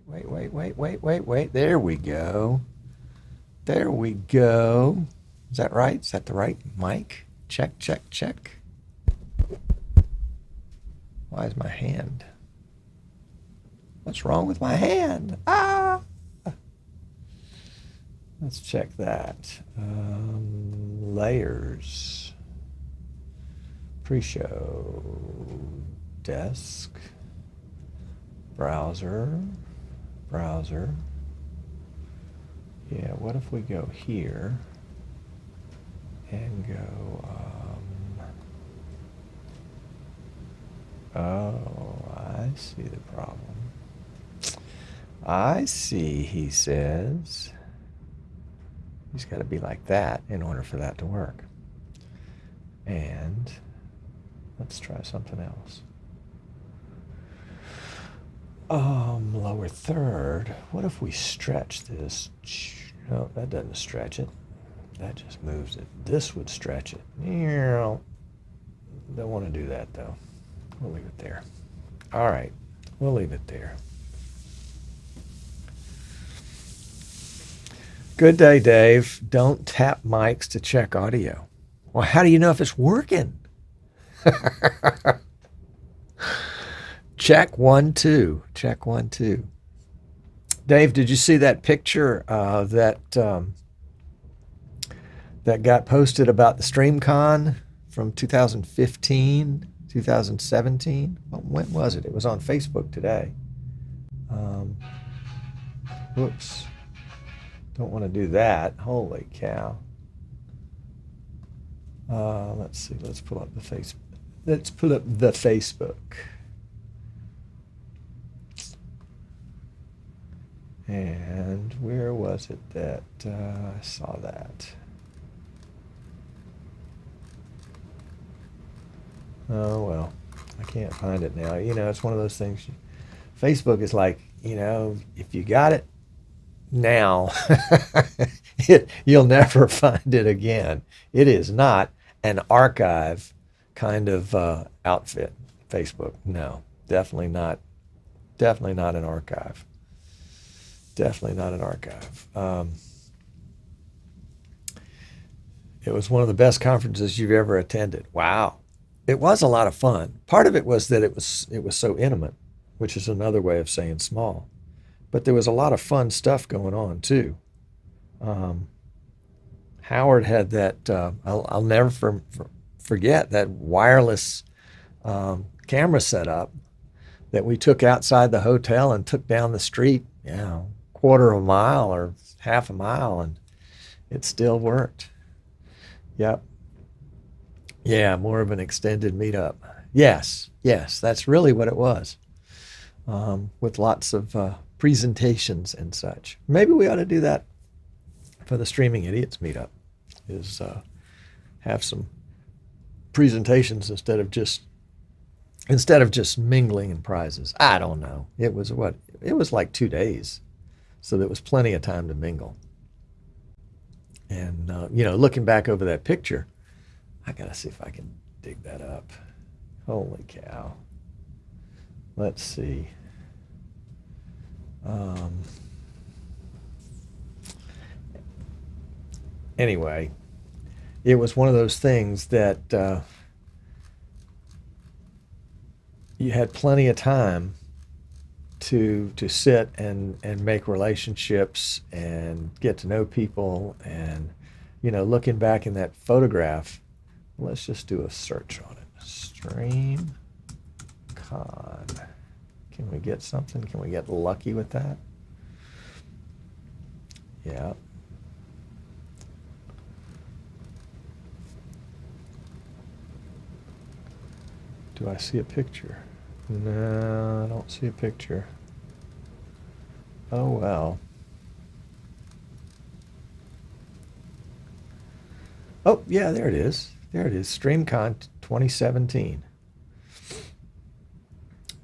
Wait. There we go. There we go. Is that right? Is that the right mic? Check. Why is my hand? What's wrong with my hand? Ah! Let's check that. Layers. Pre-show. Desk. Browser. Yeah, what if we go here and go, oh, I see the problem. I see, he says. He's got to be like that in order for that to work. And let's try something else. Lower third. What if we stretch this? No, that doesn't stretch it. That just moves it. This would stretch it. Don't want to do that though. We'll leave it there. All right, we'll leave it there. Good day, Dave. Don't tap mics to check audio. Well, how do you know if it's working? Check 1 2. Check 1 2. Dave, did you see that picture that got posted about the StreamCon from 2015, 2017? Well, when was it? It was on Facebook today. Whoops. Don't want to do that. Holy cow. Let's see. Let's pull up the Facebook. Let's pull up the Facebook. And where was it that I saw that? Oh, well, I can't find it now. You know, it's one of those things. Facebook is like, you know, if you got it now, you'll never find it again. It is not an archive kind of outfit, Facebook. No, definitely not. Definitely not an archive. Definitely not an archive. It was one of the best conferences you've ever attended. Wow. It was a lot of fun. Part of it was that it was so intimate, which is another way of saying small. But there was a lot of fun stuff going on too. Howard had that, I'll never forget that wireless camera setup that we took outside the hotel and took down the street, you know, quarter of a mile or half a mile, and it still worked. Yep. Yeah, more of an extended meetup. Yes, that's really what it was, with lots of presentations and such. Maybe we ought to do that for the Streaming Idiots meetup, is have some presentations instead of just mingling and prizes. I don't know. It was like 2 days. So there was plenty of time to mingle. And, you know, looking back over that picture, I got to see if I can dig that up. Holy cow. Let's see. Anyway, it was one of those things that you had plenty of time to sit and make relationships and get to know people. And, you know, looking back in that photograph, let's just do a search on it. StreamCon. Can we get something? Can we get lucky with that? Yeah. Do I see a picture? No, I don't see a picture. Oh, well. Oh, yeah, there it is. There it is. StreamCon 2017.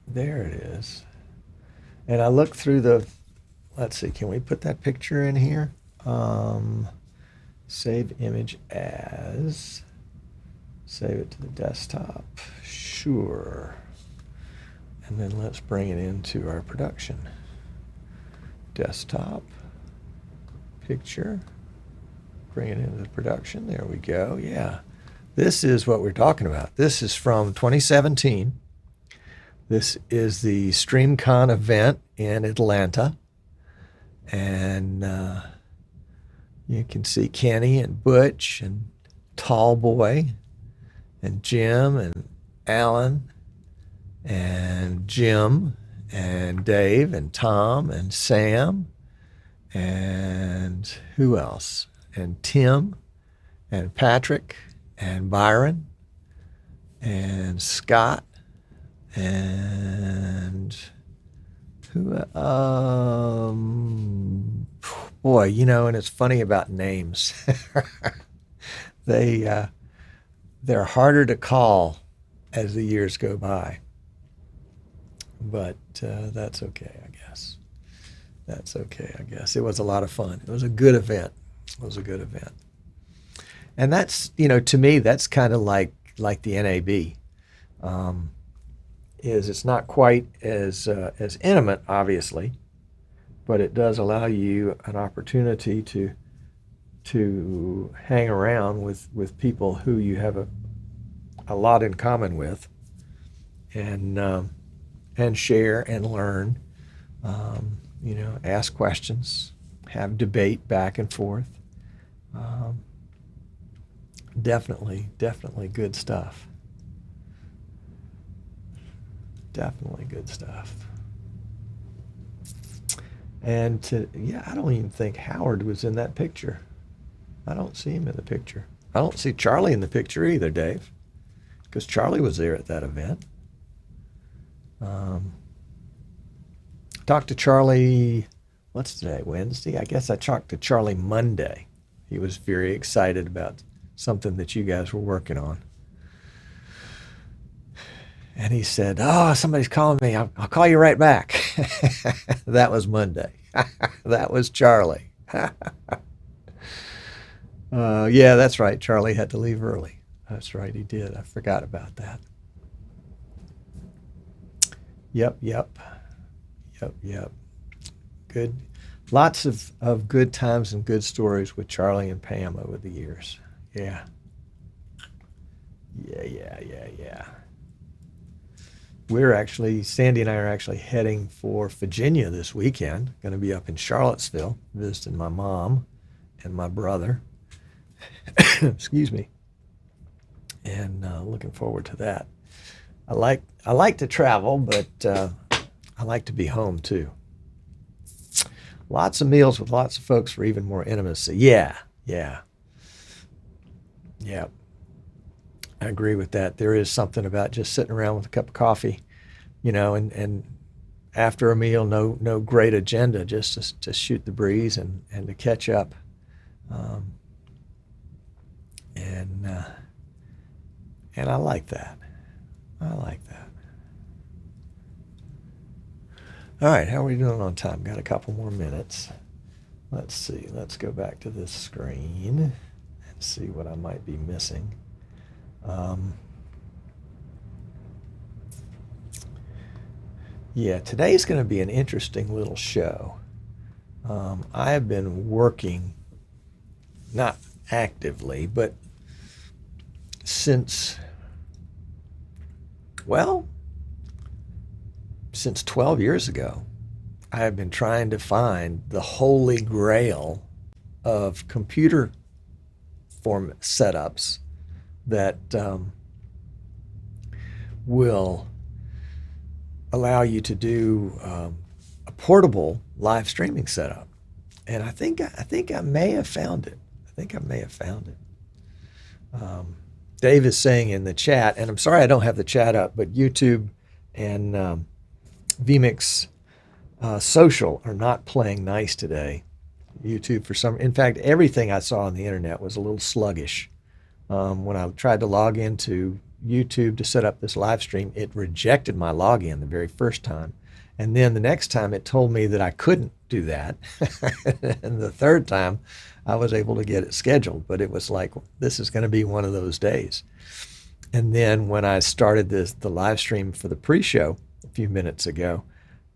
There it is. And I looked through the, let's see, can we put that picture in here? Save image as, save it to the desktop. Sure. And then let's bring it into our production. desktop picture. Bring it into production. There we go. Yeah. This is what we're talking about. This is from 2017. This is the StreamCon event in Atlanta. And you can see Kenny and Butch and Tall Boy and Jim and Alan and Jim and Dave and Tom and Sam and who else? And Tim and Patrick and Byron and Scott and who boy, you know, and it's funny about names. They're harder to call as the years go by. But that's okay, I guess. That's okay, I guess. It was a lot of fun. It was a good event. It was a good event. And that's, you know, to me, that's kind of like the NAB. It's not quite as intimate, obviously, but it does allow you an opportunity to hang around with people who you have a lot in common with, and share and learn, you know, ask questions, have debate back and forth. Definitely good stuff. Definitely good stuff. And I don't even think Howard was in that picture. I don't see him in the picture. I don't see Charlie in the picture either, Dave, because Charlie was there at that event. Talked to Charlie, what's today, Wednesday? I guess I talked to Charlie Monday. He was very excited about something that you guys were working on. And he said, "Oh, somebody's calling me. I'll call you right back." That was Monday. That was Charlie. Yeah, that's right. Charlie had to leave early. That's right, he did. I forgot about that. Yep. Good. Lots of good times and good stories with Charlie and Pam over the years. Yeah. Sandy and I are actually heading for Virginia this weekend. Going to be up in Charlottesville, visiting my mom and my brother. Excuse me. And looking forward to that. I like to travel, but I like to be home too. Lots of meals with lots of folks for even more intimacy. Yeah. I agree with that. There is something about just sitting around with a cup of coffee, you know, and after a meal, no great agenda, just to shoot the breeze and to catch up. And I like that. All right, how are we doing on time? Got a couple more minutes. Let's see. Let's go back to this screen and see what I might be missing. Yeah, today's going to be an interesting little show. I have been working, not actively, but since 12 years ago, I have been trying to find the holy grail of computer form setups that will allow you to do a portable live streaming setup. And I think I may have found it. Dave is saying in the chat, and I'm sorry I don't have the chat up, but YouTube and vMix social are not playing nice today. YouTube in fact, everything I saw on the internet was a little sluggish. When I tried to log into YouTube to set up this live stream, it rejected my login the very first time. And then the next time it told me that I couldn't do that. And the third time I was able to get it scheduled, but it was like, this is going to be one of those days. And then when I started the live stream for the pre-show a few minutes ago,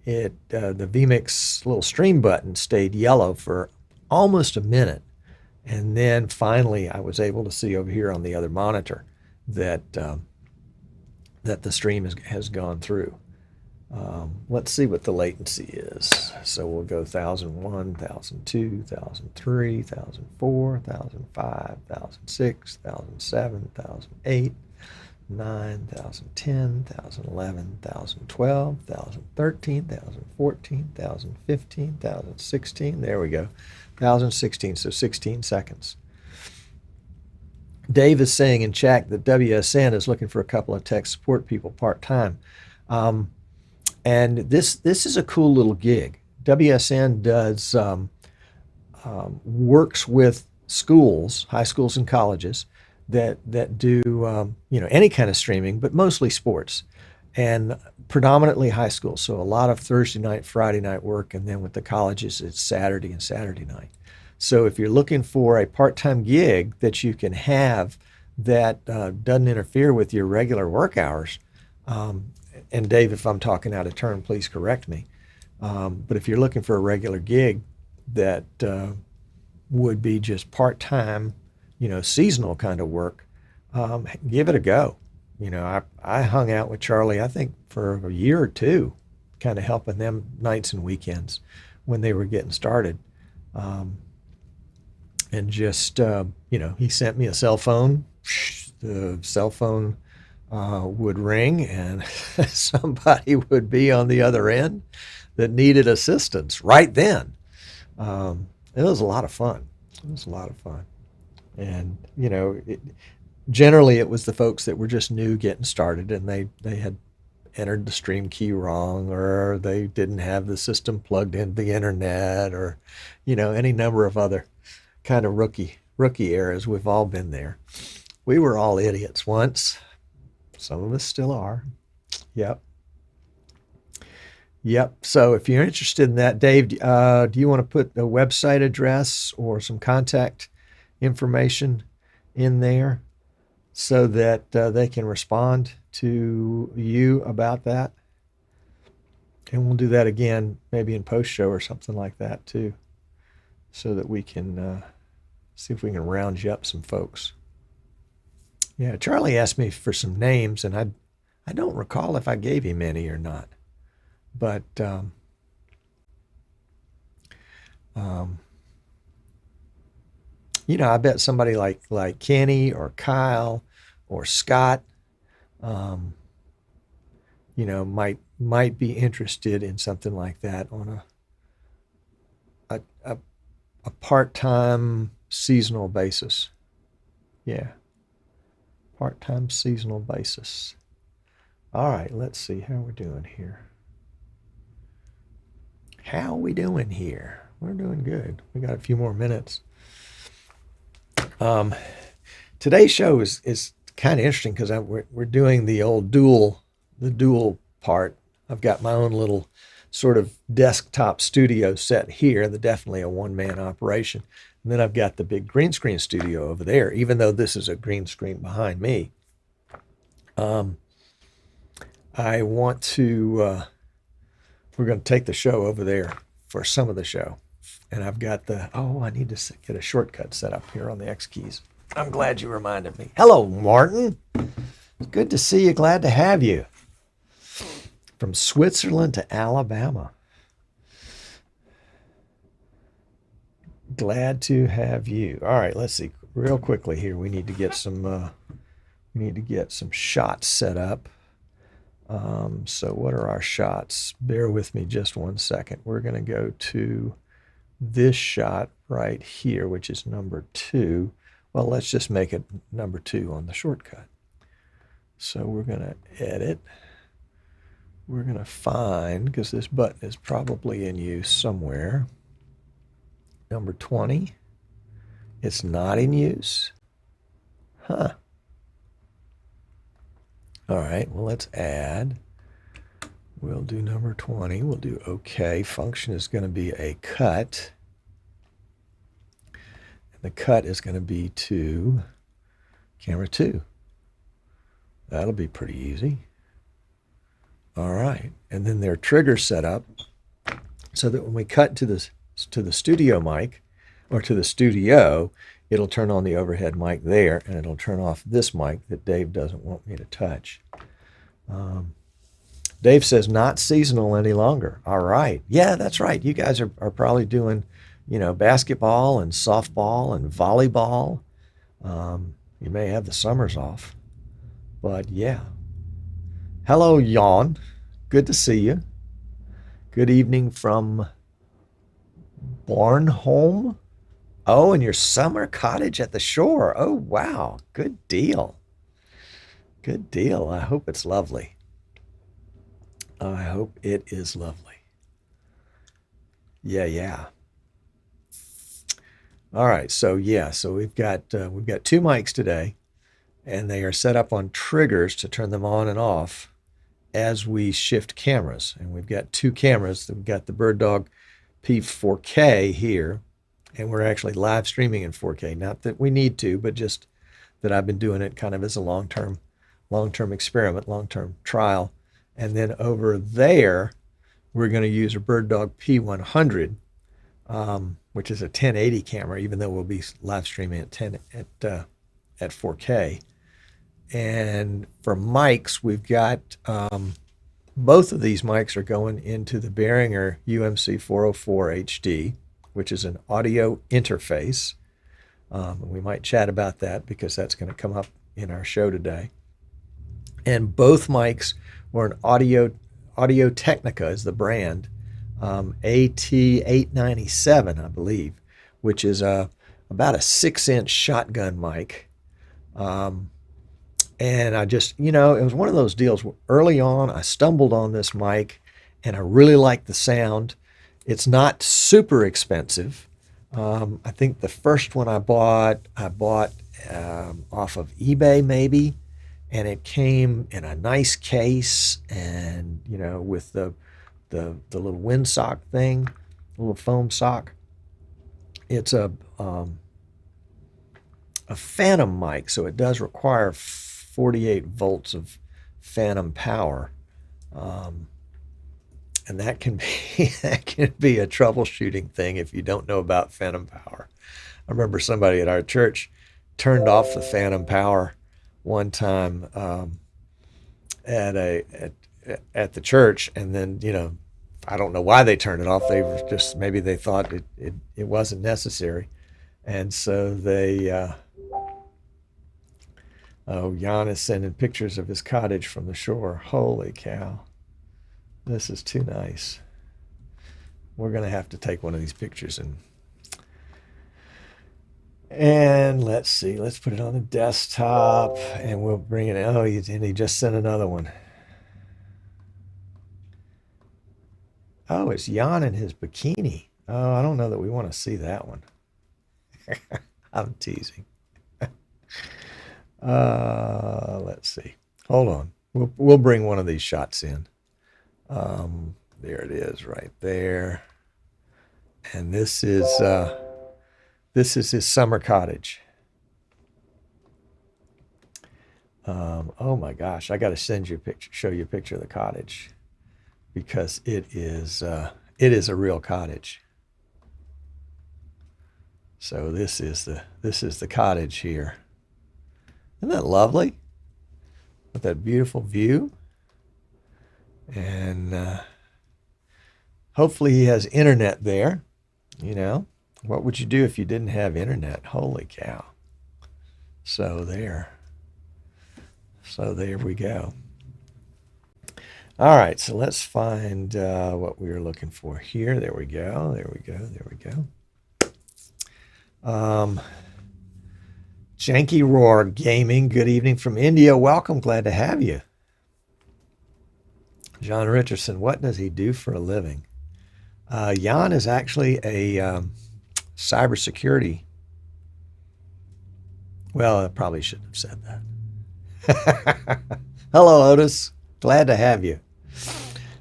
the vMix little stream button stayed yellow for almost a minute. And then finally I was able to see over here on the other monitor that that the stream has gone through. Let's see what the latency is. So we'll go 1001, 1002, 1003, 1004, 1005, 1006, 1007, 1008, 9, 1010, 1011, 1012, 1013, 1014, 1015, 1016. There we go. 1016, so 16 seconds. Dave is saying in chat that WSN is looking for a couple of tech support people part-time. And this is a cool little gig. WSN does works with schools, high schools and colleges that do any kind of streaming, but mostly sports, and predominantly high school. So a lot of Thursday night, Friday night work, and then with the colleges, it's Saturday and Saturday night. So if you're looking for a part-time gig that you can have that doesn't interfere with your regular work hours, and Dave, if I'm talking out of turn, please correct me. But if you're looking for a regular gig that would be just part-time, seasonal kind of work, give it a go. I hung out with Charlie, I think, for a year or two, kind of helping them nights and weekends when they were getting started. And just, he sent me a cell phone. The cell phone would ring and somebody would be on the other end that needed assistance right then. It was a lot of fun. And, generally it was the folks that were just new getting started, and they had entered the stream key wrong, or they didn't have the system plugged into the internet, or, any number of other kind of rookie errors. We've all been there. We were all idiots once. Some of us still are. Yep. So if you're interested in that, Dave, do you want to put a website address or some contact information in there so that they can respond to you about that? And we'll do that again, maybe in post-show or something like that too, so that we can see if we can round you up some folks. Yeah, Charlie asked me for some names, and I don't recall if I gave him any or not. But I bet somebody like Kenny or Kyle or Scott, might be interested in something like that on a part-time seasonal basis. Yeah. Part-time seasonal basis. All right, let's see how we're doing here. We're doing good. We got a few more minutes. Today's show is kind of interesting because we're doing the old dual part. I've got my own little sort of desktop studio set here, definitely a one-man operation. And then I've got the big green screen studio over there, even though this is a green screen behind me. I want to, we're going to take the show over there for some of the show. And I've got I need to get a shortcut set up here on the X keys. I'm glad you reminded me. Hello, Martin. It's good to see you. Glad to have you. From Switzerland to Alabama. Glad to have you. All right, let's see real quickly here. We need to get some shots set up. So what are our shots? Bear with me just one second. We're going to go to this shot right here, which is number 2. Well, let's just make it number 2 on the shortcut. So we're going to edit. We're going to find, because this button is probably in use somewhere, number 20. It's not in use. Huh. All right, well, let's add. We'll do number 20. We'll do OK. Function is going to be a cut. And the cut is going to be to camera 2. That'll be pretty easy. All right. And then their trigger set up so that when we cut to the studio mic or to the studio, it'll turn on the overhead mic there, and it'll turn off this mic that Dave doesn't want me to touch. Dave says not seasonal any longer. All right. Yeah, that's right. You guys are probably doing, basketball and softball and volleyball. You may have the summers off. But yeah. Hello, Jan. Good to see you. Good evening from Bornholm. Oh, and your summer cottage at the shore. Oh, wow. Good deal. Good deal. I hope it's lovely. I hope it is lovely. Yeah. All right. So we've got 2 mics today, and they are set up on triggers to turn them on and off as we shift cameras. And we've got 2 cameras. We've got the BirdDog P4K here, and we're actually live streaming in 4K. Not that we need to, but just that I've been doing it kind of as a long-term experiment, long-term trial. And then over there, we're going to use a BirdDog P100, which is a 1080 camera, even though we'll be live streaming at 4K. And for mics, we've got both of these mics are going into the Behringer UMC 404 HD, which is an audio interface. We might chat about that because that's going to come up in our show today. And both mics were an Audio Technica is the brand, AT897, I believe, which is about a 6-inch shotgun mic. And I just, it was one of those deals. Early on, I stumbled on this mic, and I really liked the sound. It's not super expensive. I think the first one I bought off of eBay maybe, and it came in a nice case, and with the little windsock thing, little foam sock. It's a phantom mic, so it does require 48 volts of phantom power, and that can be a troubleshooting thing if you don't know about phantom power. I remember somebody at our church turned off the phantom power one time at the church, and then I don't know why they turned it off. They were just, maybe they thought it wasn't necessary, and so they. Oh, Jan is sending pictures of his cottage from the shore. Holy cow. This is too nice. We're going to have to take one of these pictures and let's see. Let's put it on the desktop, and we'll bring it in. Oh, and he just sent another one. Oh, it's Jan in his bikini. Oh, I don't know that we want to see that one. I'm teasing. Let's see. Hold on. We'll bring one of these shots in. There it is, right there. And this is his summer cottage. Oh my gosh! I got to send you a picture, show you a picture of the cottage, because it is a real cottage. So this is the cottage here. Isn't that lovely? With that beautiful view. And hopefully he has internet there. What would you do if you didn't have internet? Holy cow. So there we go. All right, so let's find what we were looking for here. There we go. Janky Roar Gaming, good evening from India. Welcome, glad to have you. John Richardson, what does he do for a living? Jan is actually a cybersecurity. Well, I probably shouldn't have said that. Hello, Otis. Glad to have you.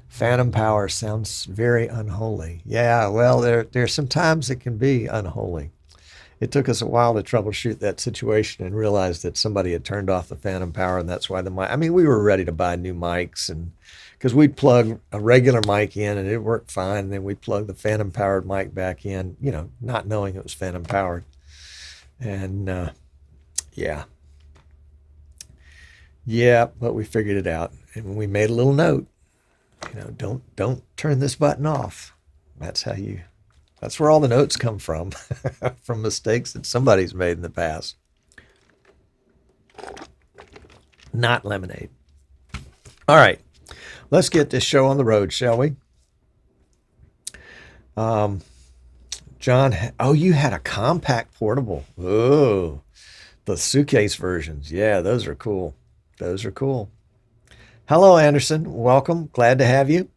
Phantom power sounds very unholy. Yeah, well, there's some times it can be unholy. It took us a while to troubleshoot that situation and realize that somebody had turned off the phantom power, and that's why the mic. I mean, we were ready to buy new mics and because we'd plug a regular mic in and it worked fine. And then we'd plug the phantom powered mic back in, you know, not knowing it was phantom powered. And yeah. Yeah, but we figured it out. And we made a little note, you know, don't turn this button off. That's where all the notes come from, from mistakes that somebody's made in the past. Not lemonade. All right, let's get this show on the road, shall we? John, oh, you had a compact portable. Oh, the suitcase versions. Yeah, those are cool. Those are cool. Hello, Anderson. Welcome. Glad to have you.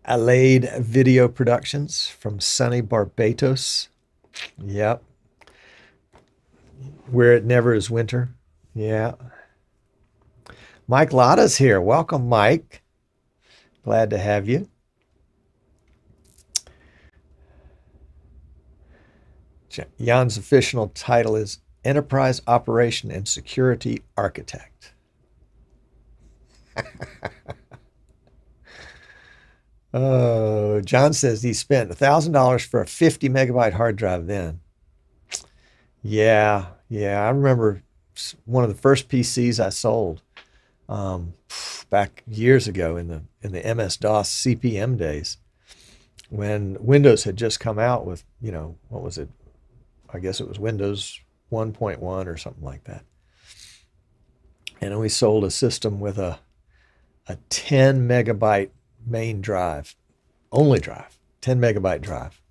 Alade Video Productions from sunny Barbados. Yep. Where it never is winter. Yeah. Mike Lotta's here. Welcome, Mike. Glad to have you. Jan's official title is Enterprise Operation and Security Architect. Oh, John says he spent $1,000 for a 50 megabyte hard drive then. Yeah, I remember one of the first PCs I sold back years ago in the MS-DOS CP/M days, when Windows had just come out with, you know, what was it? I guess it was Windows 1.1 or something like that. And we sold a system with a 10 megabyte main drive, only drive, 10 megabyte drive.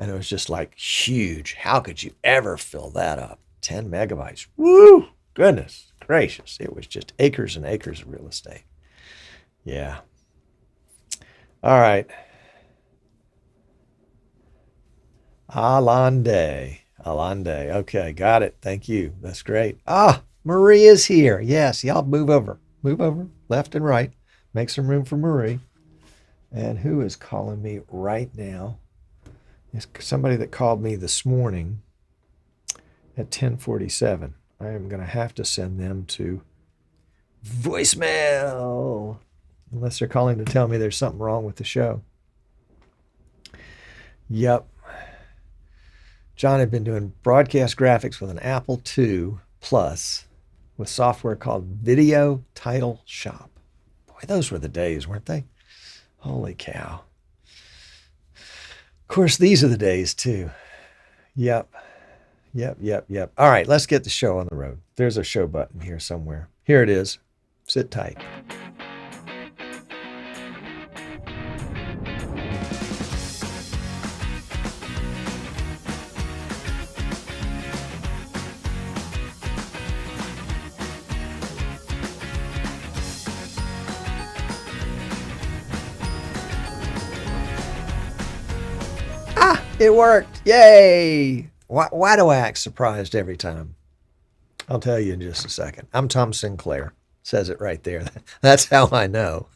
And it was just like huge. How could you ever fill that up? 10 megabytes. Woo! Goodness gracious. It was just acres and acres of real estate. Yeah. All right. Alande. Okay, got it. Thank you. That's great. Ah, Marie is here. Yes, y'all move over. Move over, left and right. Make some room for Marie. And who is calling me right now? It's somebody that called me this morning at 10:47. I am going to have to send them to voicemail, unless they're calling to tell me there's something wrong with the show. Yep. John had been doing broadcast graphics with an Apple II Plus with software called Video Title Shop. Boy, those were the days, weren't they? Holy cow. Of course, these are the days too. Yep. All right, let's get the show on the road. There's a show button here somewhere. Here it is. Sit tight. It worked. Yay. Why do I act surprised every time? I'll tell you in just a second. I'm Tom Sinclair. Says it right there. That's how I know.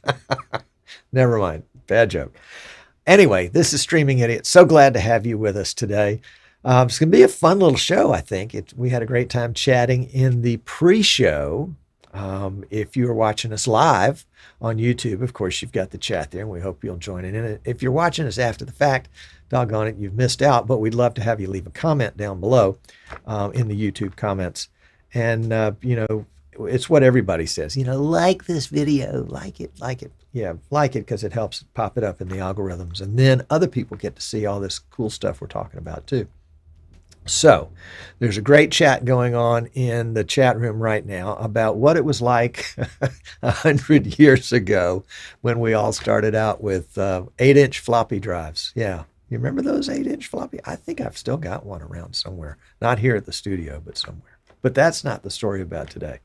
Never mind. Bad joke. Anyway, this is Streaming Idiot. So glad to have you with us today. It's going to be a fun little show, I think. We had a great time chatting in the pre-show. If you are watching us live on YouTube, of course, you've got the chat there, and we hope you'll join in it. If you're watching us after the fact, doggone it, you've missed out, but we'd love to have you leave a comment down below in the YouTube comments. And, you know, it's what everybody says, you know, like this video, like it. Yeah, like it because it helps pop it up in the algorithms. And then other people get to see all this cool stuff we're talking about too. So there's a great chat going on in the chat room right now about what it was like 100 years ago when we all started out with 8-inch floppy drives. Yeah. You remember those 8-inch floppy? I think I've still got one around somewhere. Not here at the studio, but somewhere. But that's not the story about today.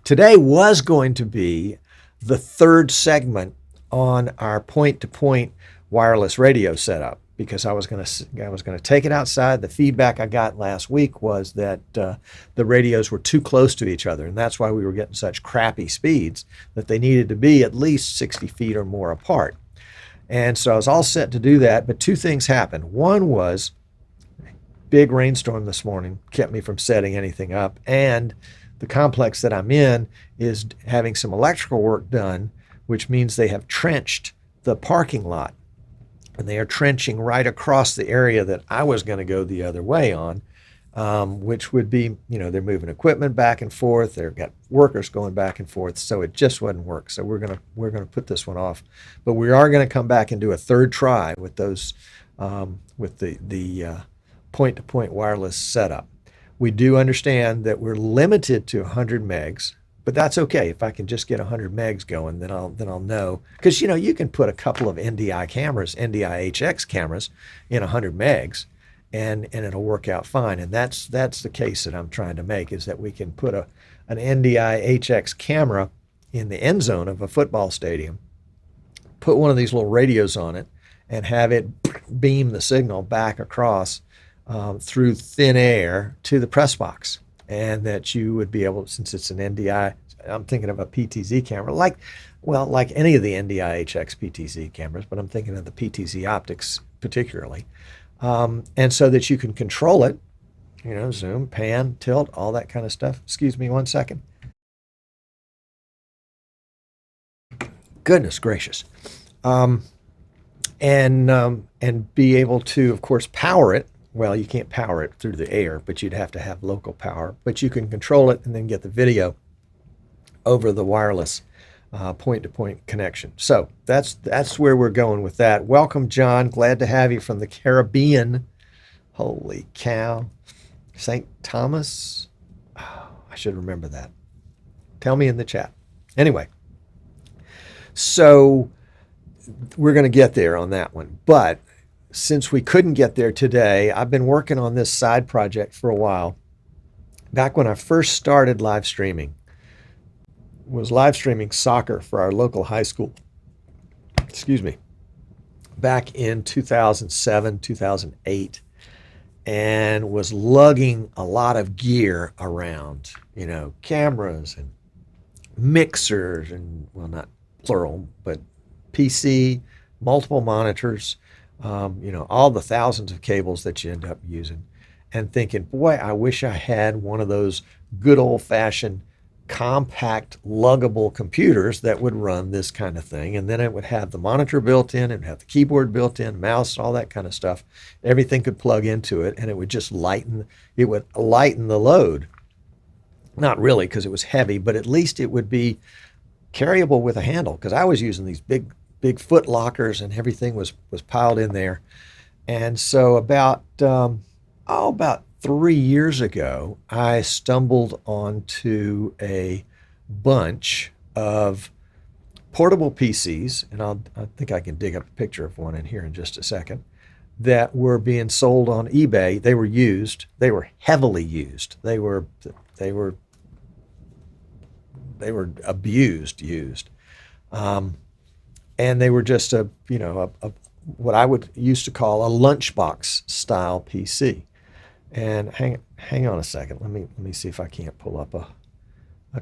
Today was going to be the third segment on our point-to-point wireless radio setup, because I was going to take it outside. The feedback I got last week was that the radios were too close to each other, and that's why we were getting such crappy speeds, that they needed to be at least 60 feet or more apart. And so I was all set to do that, but two things happened. One was big rainstorm this morning, kept me from setting anything up, and the complex that I'm in is having some electrical work done which means they have trenched the parking lot. And they are trenching right across the area that I was going to go the other way on, which would be, they're moving equipment back and forth. They've got workers going back and forth, so it just wouldn't work. So we're gonna put this one off, but we are going to come back and do a third try with those, with the point-to-point wireless setup. We do understand that we're limited to 100 megs. But that's okay. If I can just get 100 megs going, then I'll know. Because, you can put a couple of NDI cameras, NDI HX cameras in 100 megs, and it'll work out fine. And that's the case that I'm trying to make, is that we can put an NDI HX camera in the end zone of a football stadium, put one of these little radios on it, and have it beam the signal back across through thin air to the press box. And that you would be able, since it's an NDI, I'm thinking of a PTZ camera, like any of the NDI HX PTZ cameras, but I'm thinking of the PTZ optics particularly. And so that you can control it, zoom, pan, tilt, all that kind of stuff. Excuse me one second. Goodness gracious. And be able to, of course, power it. Well, you can't power it through the air, but you'd have to have local power. But you can control it and then get the video over the wireless point-to-point connection. So that's where we're going with that. Welcome, John. Glad to have you from the Caribbean. Holy cow. St. Thomas. Oh, I should remember that. Tell me in the chat. Anyway, so we're going to get there on that one. But since we couldn't get there today, I've been working on this side project for a while. Back when I first started live streaming, was live streaming soccer for our local high school. Excuse me. Back in 2007, 2008, and was lugging a lot of gear around, cameras and mixers and, well, not plural, but PC, multiple monitors, all the thousands of cables that you end up using, and thinking, boy, I wish I had one of those good old-fashioned compact luggable computers that would run this kind of thing. And then it would have the monitor built in, it would have the keyboard built in, mouse, all that kind of stuff. Everything could plug into it, and it would just lighten the load. Not really, because it was heavy, but at least it would be carryable with a handle, because I was using these big foot lockers, and everything was piled in there. And so about 3 years ago, I stumbled onto a bunch of portable PCs, and I think I can dig up a picture of one in here in just a second, that were being sold on eBay. They were used. They were heavily used. They were abused. And they were just what I would used to call a lunchbox style PC. And hang on a second. Let me see if I can't pull up a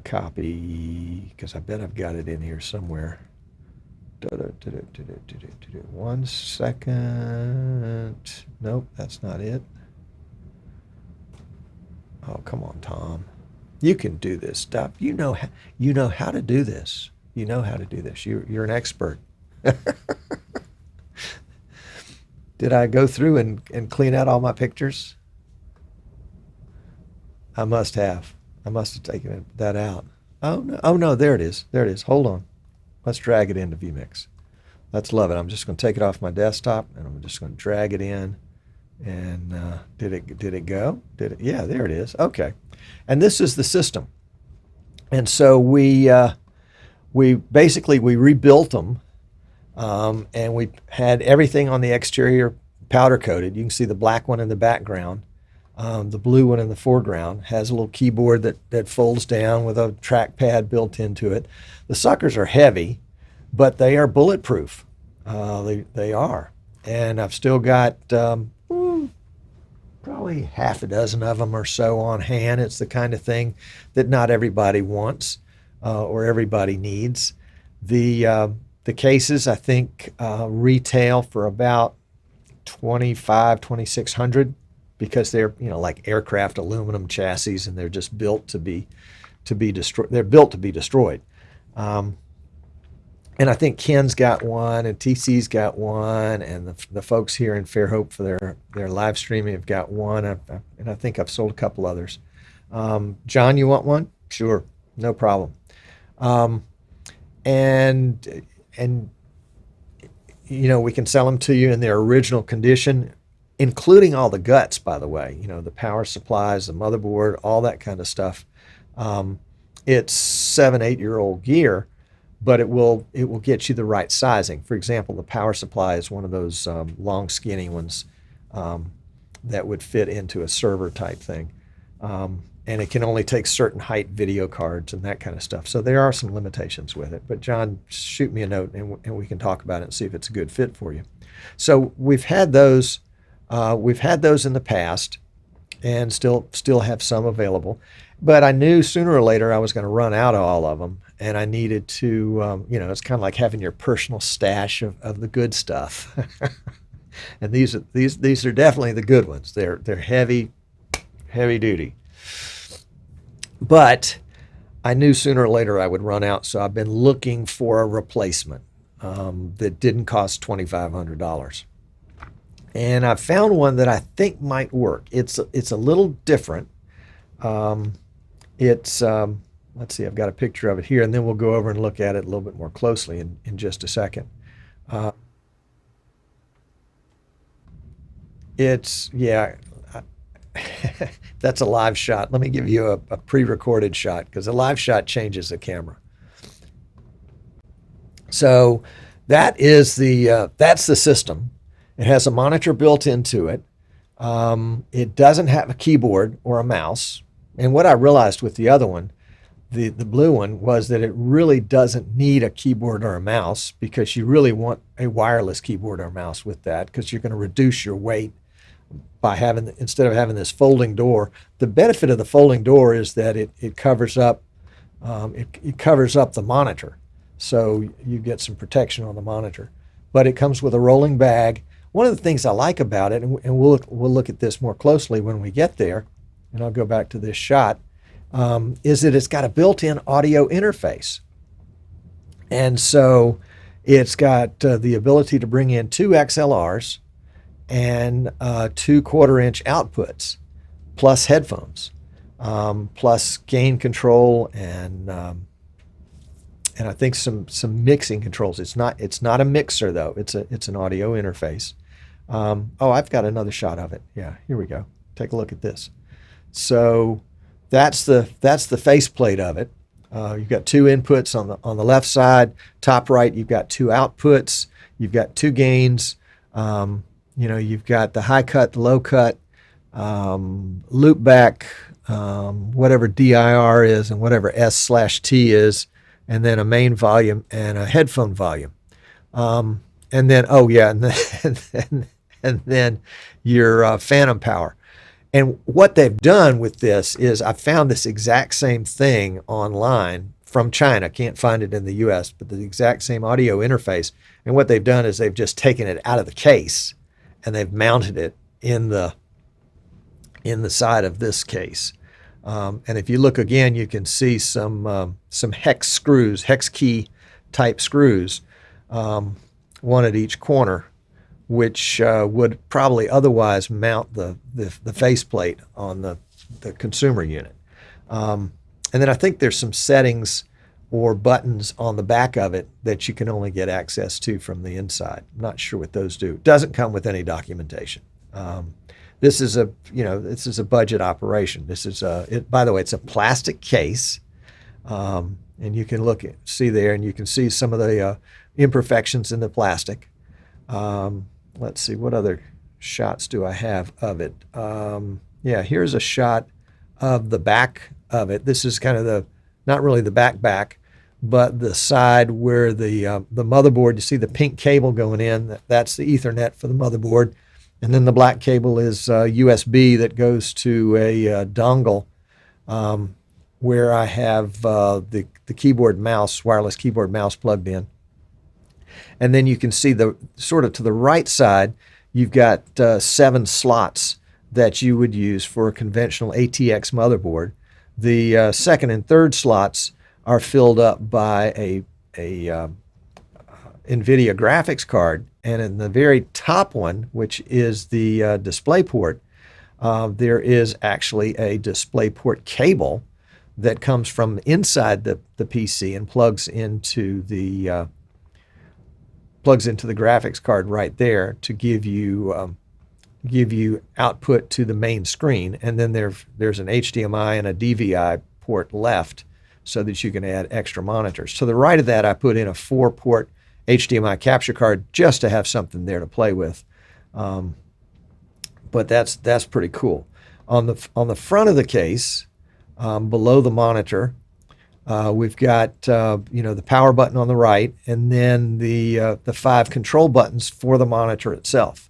copy, because I bet I've got it in here somewhere. One second. Nope, that's not it. Oh, come on, Tom. You can do this stuff. You know how to do this. You know how to do this. You're an expert. Did I go through and clean out all my pictures? I must have. I must have taken that out. Oh no, there it is. There it is. Hold on. Let's drag it into vMix. Let's love it. I'm just going to take it off my desktop, and I'm just going to drag it in. And did it go? Did it? Yeah, there it is. Okay. And this is the system. And so we basically rebuilt them, and we had everything on the exterior powder coated. You can see the black one in the background. The blue one in the foreground has a little keyboard that folds down with a trackpad built into it. The suckers are heavy, but they are bulletproof. They are. And I've still got probably half a dozen of them or so on hand. It's the kind of thing that not everybody wants or everybody needs. The cases, I think, retail for about $2,600. Because they're like aircraft aluminum chassis, and they're just built to be destroyed. They're built to be destroyed. And I think Ken's got one, and TC's got one, and the folks here in Fairhope for their live streaming have got one, and I think I've sold a couple others. John, you want one? Sure, no problem. Um, and you know, we can sell them to you in their original condition, including all the guts, by the way. You know, the power supplies, the motherboard, all that kind of stuff. It's 7, 8 year old gear, but it will get you the right sizing. For example, the power supply is one of those long, skinny ones that would fit into a server type thing. And it can only take certain height video cards and that kind of stuff. So there are some limitations with it. But John, shoot me a note and we can talk about it and see if it's a good fit for you. So we've had those. We've had those in the past, and still have some available. But I knew sooner or later I was going to run out of all of them, and I needed to. You know, it's kind of like having your personal stash of the good stuff. And these are definitely the good ones. They're heavy duty. But I knew sooner or later I would run out, so I've been looking for a replacement that didn't cost $2,500. And I found one that I think might work. It's a little different. Let's see, I've got a picture of it here, and then we'll go over and look at it a little bit more closely in just a second. Yeah, that's a live shot. Let me give you a pre-recorded shot, because a live shot changes the camera. So that's the system. It has a monitor built into it. It doesn't have a keyboard or a mouse. And what I realized with the other one, the blue one, was that it really doesn't need a keyboard or a mouse, because you really want a wireless keyboard or mouse with that, because you're going to reduce your weight by instead of having this folding door. The benefit of the folding door is that it covers up it covers up the monitor, so you get some protection on the monitor. But it comes with a rolling bag. One of the things I like about it, and we'll look at this more closely when we get there, and I'll go back to this shot, is that it's got a built-in audio interface. And so it's got the ability to bring in 2 XLRs and 2 1/4-inch outputs, plus headphones, plus gain control, and I think some mixing controls. It's not a mixer though. It's an audio interface. Oh, I've got another shot of it. Yeah, here we go. Take a look at this. So that's the faceplate of it. You've got 2 inputs on the left side. Top right, you've got 2 outputs. You've got 2 gains. You know, you've got the high cut, the low cut, loop back, whatever DIR is and whatever S/T is, and then a main volume and a headphone volume. And then, oh yeah, and then your phantom power. And what they've done with this is, I found this exact same thing online from China. Can't find it in the US, but the exact same audio interface. And what they've done is they've just taken it out of the case and they've mounted it in the side of this case. And if you look again, you can see some hex screws, hex key type screws, one at each corner, which would probably otherwise mount the faceplate on the consumer unit. And then I think there's some settings or buttons on the back of it that you can only get access to from the inside. I'm not sure what those do. It doesn't come with any documentation. This is a budget operation. This is by the way, it's a plastic case, and you can see there, and you can see some of the imperfections in the plastic. Let's see, what other shots do I have of it? Yeah, here's a shot of the back of it. This is kind of not really the back, but the side where the motherboard, you see the pink cable going in, that's the Ethernet for the motherboard. And then the black cable is USB that goes to a dongle, where I have the keyboard mouse, wireless keyboard mouse plugged in. And then you can see sort of to the right side, you've got 7 slots that you would use for a conventional ATX motherboard. The second and third slots are filled up by a NVIDIA graphics card, and in the very top one, which is the display port, there is actually a display port cable that comes from inside the PC and plugs into the graphics card right there to give you output to the main screen. And then there's an HDMI and a DVI port left so that you can add extra monitors. To the right of that, I put in a 4-port HDMI capture card just to have something there to play with. But that's pretty cool. On the front of the case, below the monitor, we've got the power button on the right, and then the 5 control buttons for the monitor itself,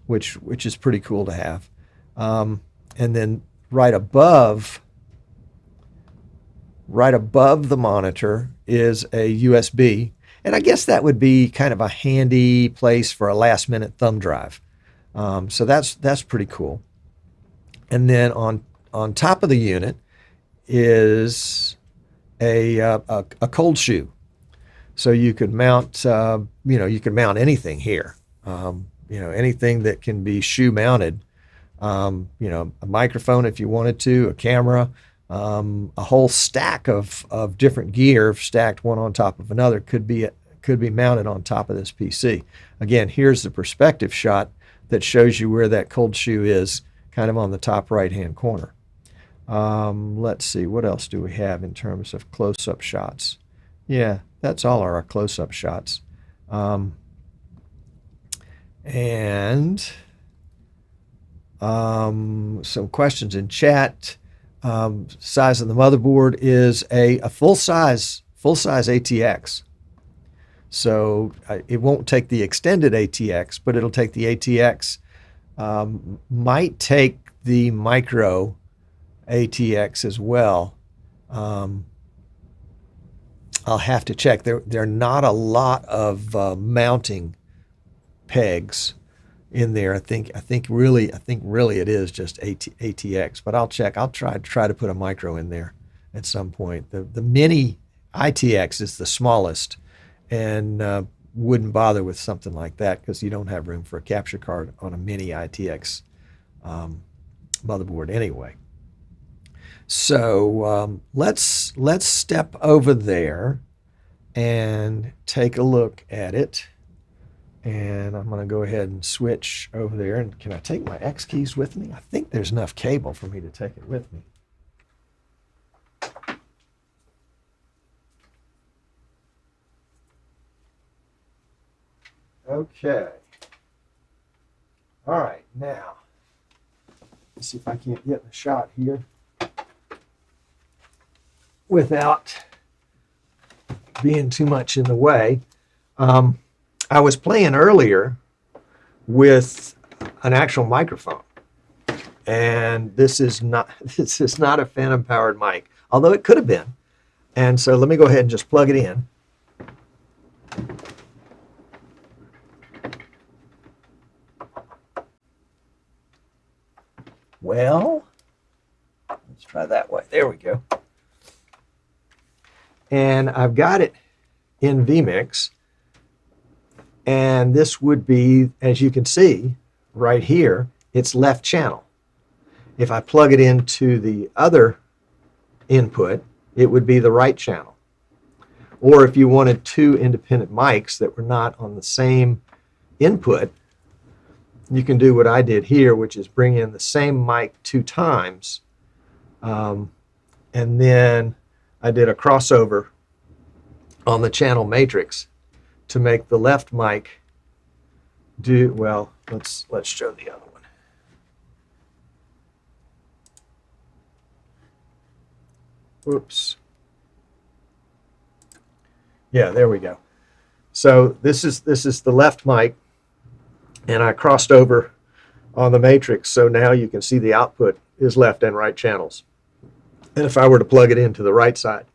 which is pretty cool to have. And then right above the monitor is a USB, and I guess that would be kind of a handy place for a last-minute thumb drive. So that's pretty cool. And then on top of the unit is a cold shoe, so you could mount anything here. Anything that can be shoe mounted. A microphone if you wanted to, a camera, a whole stack of different gear stacked one on top of another could be mounted on top of this PC. Again, here's the perspective shot that shows you where that cold shoe is, kind of on the top right-hand corner. Let's see, what else do we have in terms of close-up shots? Yeah, that's all our close-up shots. And some questions in chat. Size of the motherboard is a full-size ATX. So it won't take the extended ATX, but it'll take the ATX. Might take the micro ATX as well. I'll have to check. There are not a lot of mounting pegs in there. I think really it is just ATX, but I'll check. I'll try to put a micro in there at some point. The mini ITX is the smallest, and wouldn't bother with something like that because you don't have room for a capture card on a mini ITX motherboard anyway. So let's step over there and take a look at it. And I'm going to go ahead and switch over there. And can I take my X keys with me? I think there's enough cable for me to take it with me. Okay. All right, now, let's see if I can't get the shot here without being too much in the way. I was playing earlier with an actual microphone, and this is not a phantom powered mic, although it could have been. And so let me go ahead and just plug it in. Well, let's try that way. There we go. And I've got it in vMix. And this would be, as you can see right here, it's left channel. If I plug it into the other input, it would be the right channel. Or if you wanted 2 independent mics that were not on the same input, you can do what I did here, which is bring in the same mic 2 times. And then I did a crossover on the channel matrix to make the left mic do, well, let's show the other one. Oops. Yeah, there we go. So this is the left mic, and I crossed over on the matrix, so now you can see the output is left and right channels. And if I were to plug it into the right side,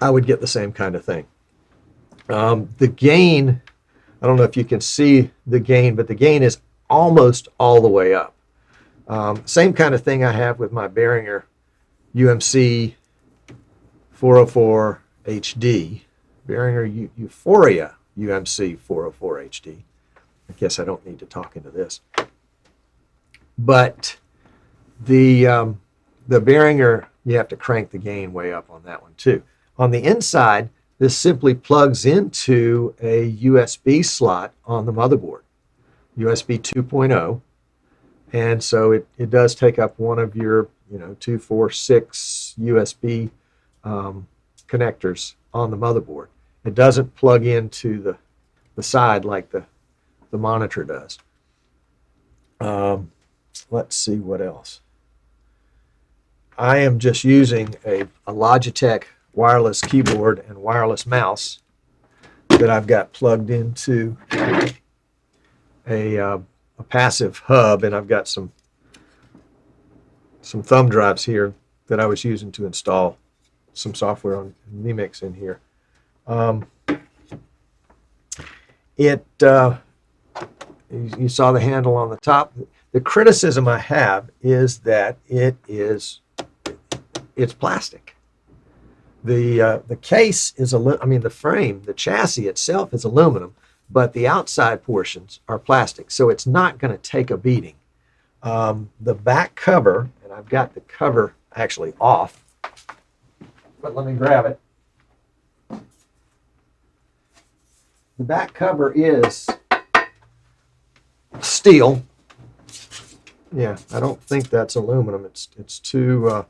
I would get the same kind of thing. The gain, I don't know if you can see the gain, but the gain is almost all the way up. Same kind of thing I have with my Behringer UMC 404 HD, Behringer Euphoria UMC 404 HD. I guess I don't need to talk into this. But the Behringer, you have to crank the gain way up on that one too. On the inside, this simply plugs into a USB slot on the motherboard, USB 2.0. And so it does take up one of your 2, 4, 6 USB connectors on the motherboard. It doesn't plug into the side like the monitor does. Let's see what else. I am just using a Logitech wireless keyboard and wireless mouse that I've got plugged into a passive hub, and I've got some thumb drives here that I was using to install some software on vMix in here. You saw the handle on the top. The criticism I have is that it's plastic. The case is the frame, the chassis itself is aluminum, but the outside portions are plastic, so it's not going to take a beating. The back cover, and I've got the cover actually off, but let me grab it. The back cover is steel. Yeah, I don't think that's aluminum. It's too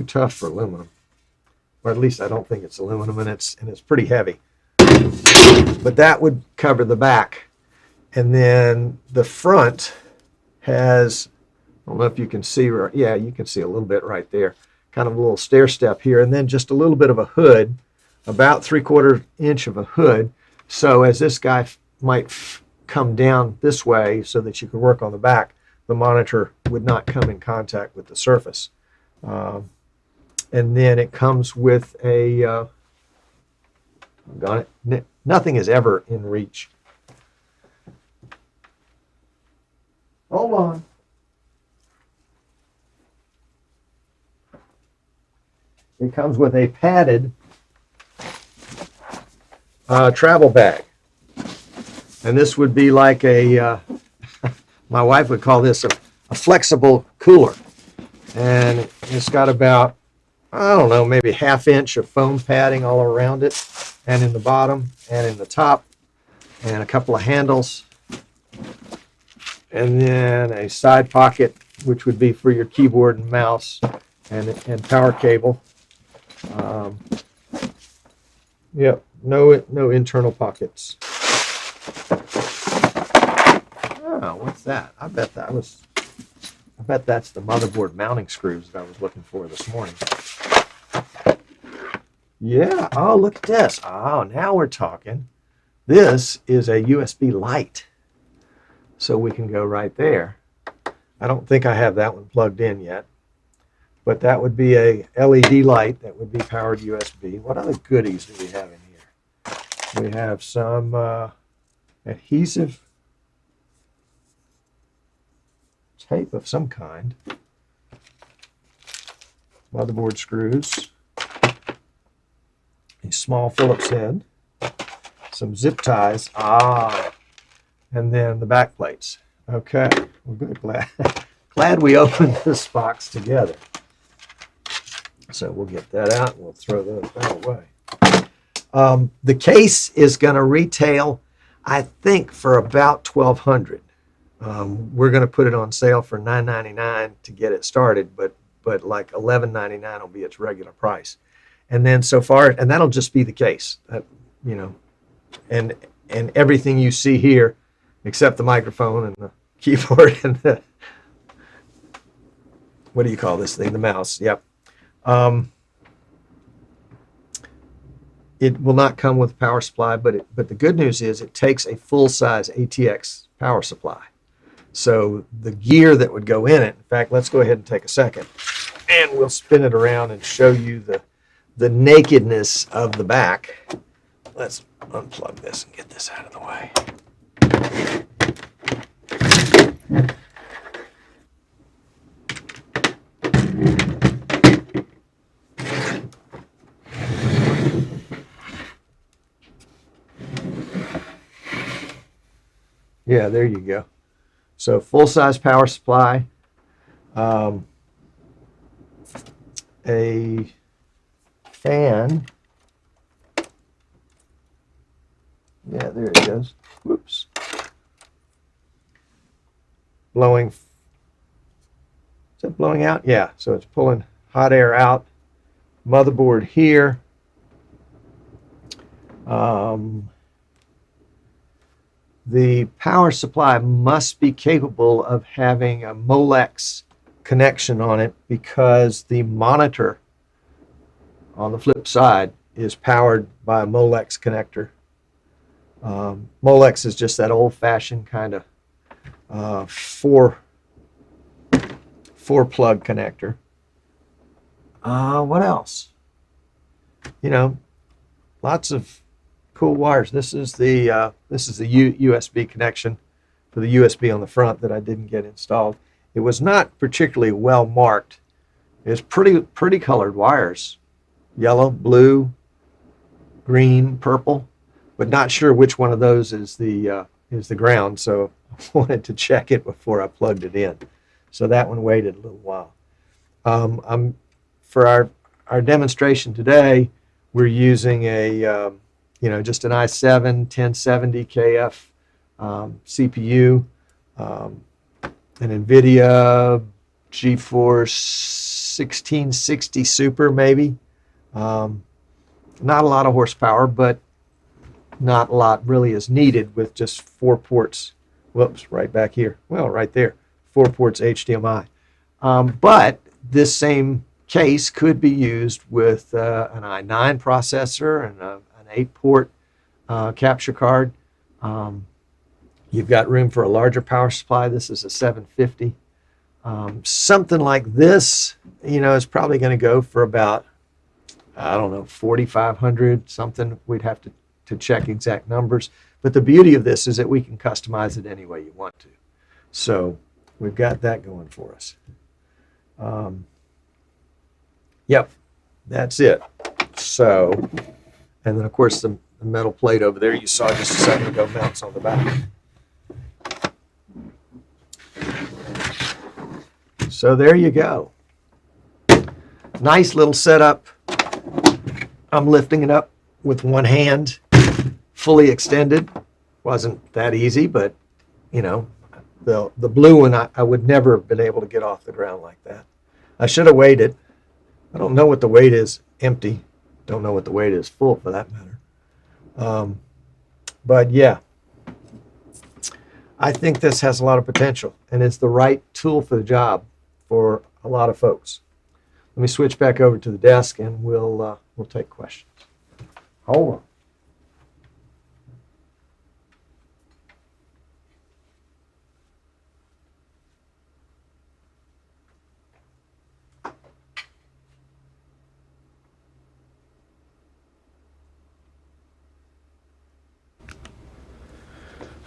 tough for aluminum, or at least I don't think it's aluminum, and it's pretty heavy. But that would cover the back, and then the front has, I don't know if you can see, yeah, you can see a little bit right there, kind of a little stair step here, and then just a little bit of a hood, about 3/4 inch of a hood. So as this guy might come down this way so that you can work on the back, the monitor would not come in contact with the surface. And then it comes with a, nothing is ever in reach. Hold on. It comes with a padded travel bag. And this would be like a, my wife would call this a flexible cooler. And it's got about, I don't know, maybe 1/2 inch of foam padding all around it, and in the bottom and in the top, and a couple of handles, and then a side pocket, which would be for your keyboard and mouse and power cable. Yep, no internal pockets. Oh, what's that? I bet that's the motherboard mounting screws that I was looking for this morning. Yeah, oh, look at this. Oh, now we're talking. This is a USB light. So we can go right there. I don't think I have that one plugged in yet. But that would be a LED light that would be powered USB. What other goodies do we have in here? We have some adhesive tape of some kind, motherboard screws, a small Phillips head, some zip ties, and then the back plates. Okay, we're good. Glad we opened this box together. So we'll get that out and we'll throw those away. The case is going to retail, I think, for about $1,200. We're going to put it on sale for $9.99 to get it started, but like $11.99 will be its regular price. And then so far, and that'll just be the case, and everything you see here, except the microphone and the keyboard and the, what do you call this thing? The mouse. Yep. It will not come with a power supply, but the good news is it takes a full-size ATX power supply. So the gear that would go in it, in fact, let's go ahead and take a second, and we'll spin it around and show you the nakedness of the back. Let's unplug this and get this out of the way. Yeah, there you go. So full-size power supply, a fan. Yeah, there it goes. Whoops. Blowing. Is it blowing out? Yeah, so it's pulling hot air out. Motherboard here. The power supply must be capable of having a Molex connection on it because the monitor on the flip side is powered by a Molex connector. Molex is just that old-fashioned kind of four plug connector. What else? You know, lots of cool wires. This is the USB connection for the USB on the front that I didn't get installed. It was not particularly well marked. It's pretty colored wires, yellow, blue, green, purple, but not sure which one of those is the ground. So I wanted to check it before I plugged it in. So that one waited a little while. For our demonstration today, we're using a just an i7 1070KF CPU, an NVIDIA GeForce 1660 Super maybe. Not a lot of horsepower, but not a lot really is needed with just 4 ports. Whoops, right back here. Well, right there. 4 ports HDMI. But this same case could be used with an i9 processor and an 8-port capture card. You've got room for a larger power supply. This is a 750. Something like this, is probably going to go for about, I don't know, 4,500 something. We'd have to check exact numbers. But the beauty of this is that we can customize it any way you want to. So we've got that going for us. Yep, that's it. So, and then of course the metal plate over there you saw just a second ago mounts on the back. So there you go. Nice little setup. I'm lifting it up with one hand, fully extended. Wasn't that easy, but the blue one I would never have been able to get off the ground like that. I should have weighed it. I don't know what the weight is empty. Don't know what the weight is full for that matter. But yeah, I think this has a lot of potential and it's the right tool for the job for a lot of folks. Let me switch back over to the desk and we'll take questions. Hold on.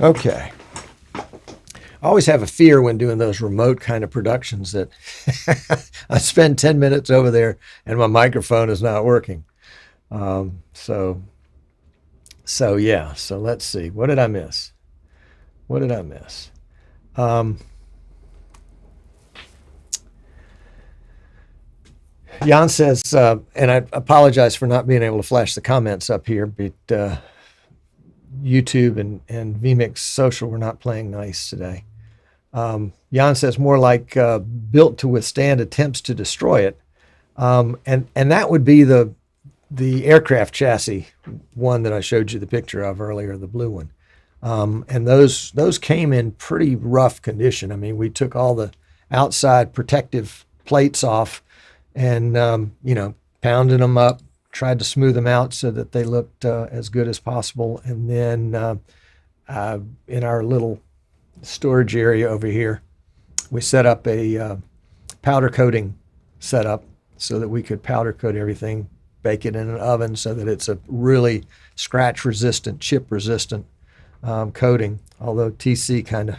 Okay. I always have a fear when doing those remote kind of productions that I spend 10 minutes over there and my microphone is not working. So yeah, so let's see. What did I miss? Jan says, and I apologize for not being able to flash the comments up here, but YouTube and vMix Social were not playing nice today. Jan says more like built to withstand attempts to destroy it. And that would be the aircraft chassis one that I showed you the picture of earlier, the blue one. And those came in pretty rough condition. I mean, we took all the outside protective plates off and, pounded them up, tried to smooth them out so that they looked as good as possible. And then in our little storage area over here, we set up a powder coating setup so that we could powder coat everything, bake it in an oven so that it's a really scratch resistant, chip resistant coating. Although TC kind of,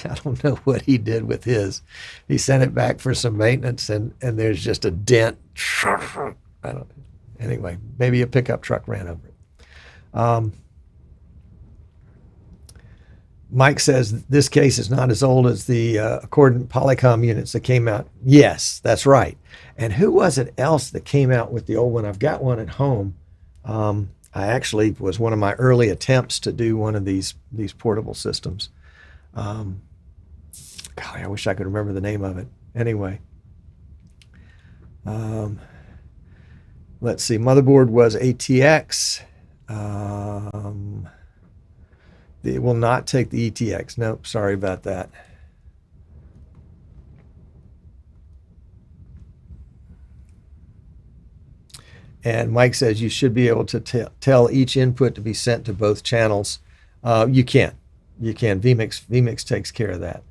I don't know what he did with his. He sent it back for some maintenance and there's just a dent. I don't know. Anyway, maybe a pickup truck ran over it. Mike says this case is not as old as the Accordant Polycom units that came out. Yes, that's right. And who was it else that came out with the old one? I've got one at home. I actually was one of my early attempts to do one of these portable systems. Golly, I wish I could remember the name of it. Anyway, let's see. Motherboard was ATX. It will not take the ETX. Nope, sorry about that. And Mike says you should be able to tell each input to be sent to both channels. You can. You can. vMix takes care of that.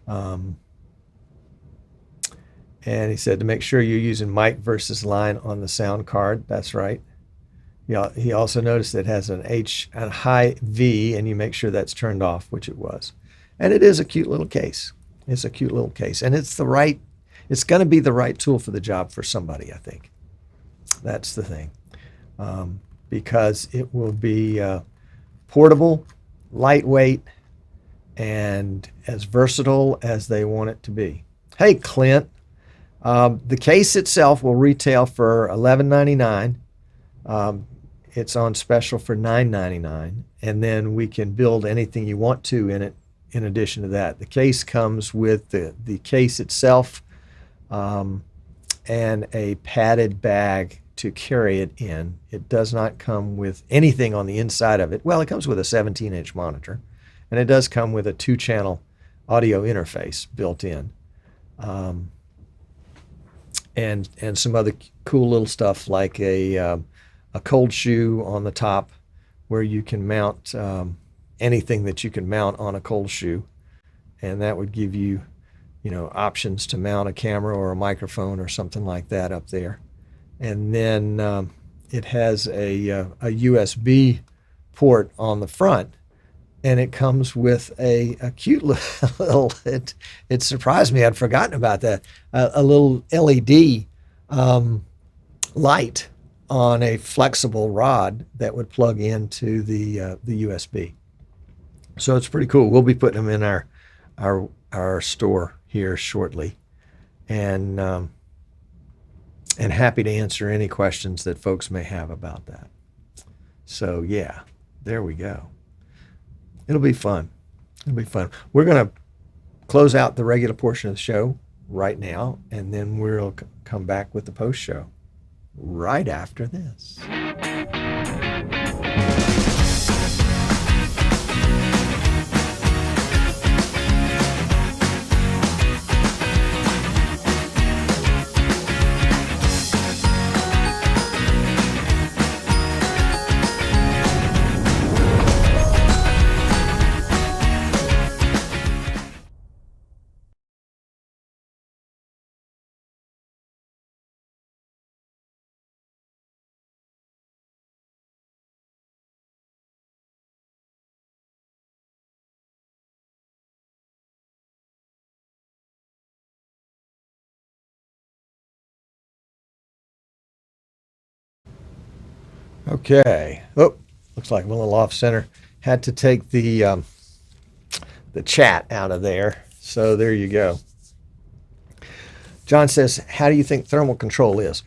And he said to make sure you're using mic versus line on the sound card. That's right. He also noticed it has a high V, and you make sure that's turned off, which it was. And it is a cute little case. It's a cute little case. And it's going to be the right tool for the job for somebody, I think. That's the thing. Because it will be portable, lightweight, and as versatile as they want it to be. Hey, Clint. The case itself will retail for $11.99. It's on special for $9.99, and then we can build anything you want to in it in addition to that. The case comes with the case itself and a padded bag to carry it in. It does not come with anything on the inside of it. Well, it comes with a 17-inch monitor, and it does come with a 2-channel audio interface built in. And some other cool little stuff like a cold shoe on the top where you can mount anything that you can mount on a cold shoe. And that would give you, options to mount a camera or a microphone or something like that up there. And then it has a USB port on the front. And it comes with a cute little, it surprised me, I'd forgotten about that, a little LED light on a flexible rod that would plug into the USB. So it's pretty cool. We'll be putting them in our store here shortly. And happy to answer any questions that folks may have about that. So yeah, there we go. It'll be fun. It'll be fun. We're going to close out the regular portion of the show right now, and then we'll come back with the post show right after this. Okay. Oh, looks like I'm a little off center. Had to take the chat out of there. So there you go. John says, how do you think thermal control is?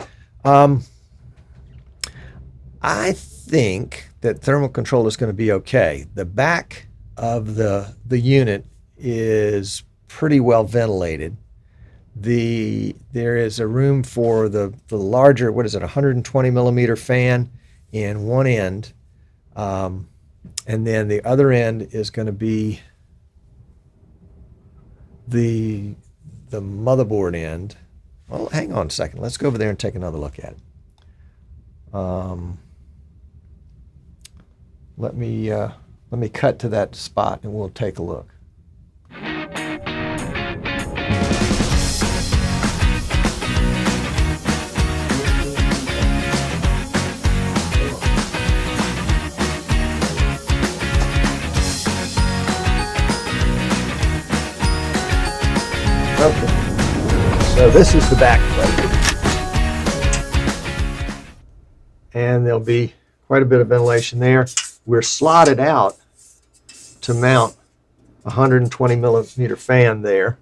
I think that thermal control is going to be okay. The back of the unit is pretty well ventilated. There is a room for the larger, 120 millimeter fan in one end, and then the other end is going to be the motherboard end. Well, hang on a second. Let's go over there and take another look at it. Let me cut to that spot and we'll take a look. Okay, so this is the back plate, and there'll be quite a bit of ventilation there. We're slotted out to mount 120 millimeter fan there.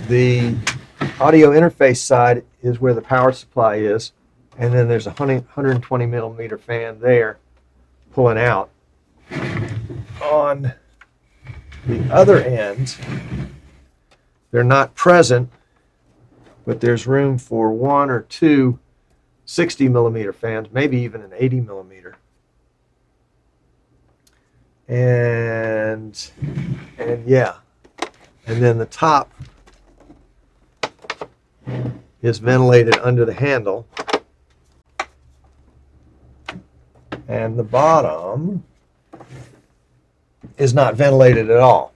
The audio interface side is where the power supply is, and then there's a 120 millimeter fan there pulling out. On the other end, they're not present, but there's room for one or two 60 millimeter fans, maybe even an 80 millimeter. And yeah, and then the top is ventilated under the handle, and the bottom is not ventilated at all.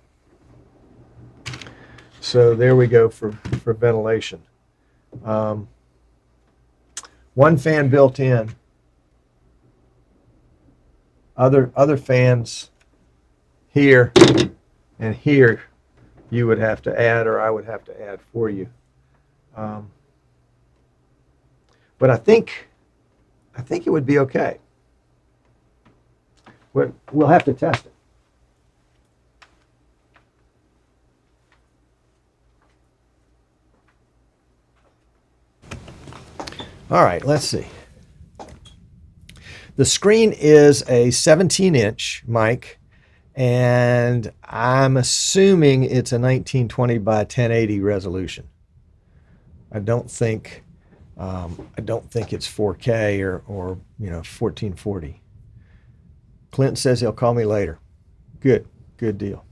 So there we go for ventilation. One fan built in. Other fans here and here you would have to add, or I would have to add for you. But I think it would be okay. We'll have to test it. All right, let's see. The screen is a 17-inch mic, and I'm assuming it's a 1920 by 1080 resolution. I don't think it's 4K or 1440. Clinton says he'll call me later. Good deal.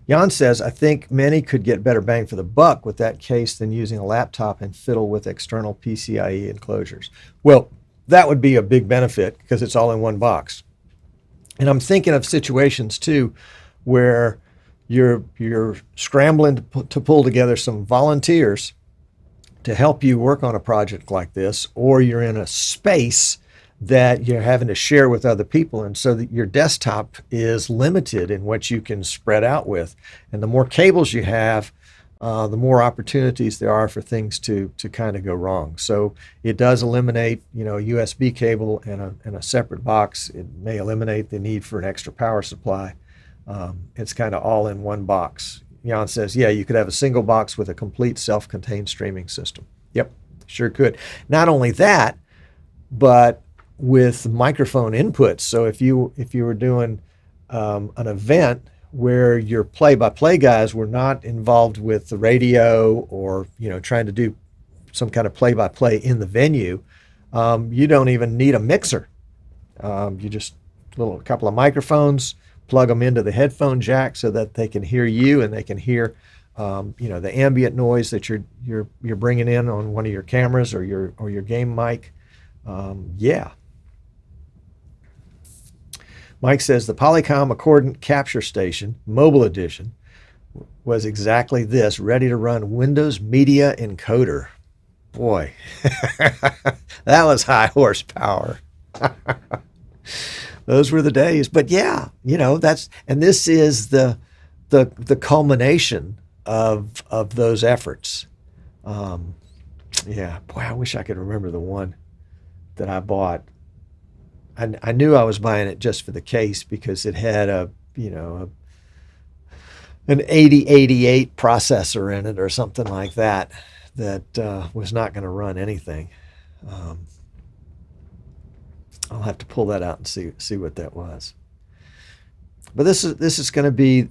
Jan says, I think many could get better bang for the buck with that case than using a laptop and fiddle with external PCIe enclosures. Well, that would be a big benefit because it's all in one box. And I'm thinking of situations too where you're scrambling to pull together some volunteers to help you work on a project like this, or you're in a space that you're having to share with other people, and so that your desktop is limited in what you can spread out with. And the more cables you have, the more opportunities there are for things to kind of go wrong. So it does eliminate, a USB cable and a separate box. It may eliminate the need for an extra power supply. It's kind of all in one box. Jan says, yeah, you could have a single box with a complete self-contained streaming system. Yep, sure could. Not only that, but with microphone inputs. So if you were doing an event where your play-by-play guys were not involved with the radio or trying to do some kind of play-by-play in the venue, you don't even need a mixer. You just a couple of microphones, plug them into the headphone jack so that they can hear you and they can hear the ambient noise that you're bringing in on one of your cameras or your game mic. Yeah. Mike says the Polycom Accordant Capture Station, Mobile Edition, was exactly this, ready to run Windows Media Encoder. Boy, that was high horsepower. Those were the days. But yeah, this is the culmination of those efforts. Yeah, boy, I wish I could remember the one that I bought. I knew I was buying it just for the case because it had an 8088 processor in it or something like that was not going to run anything. I'll have to pull that out and see what that was. But this is going to be,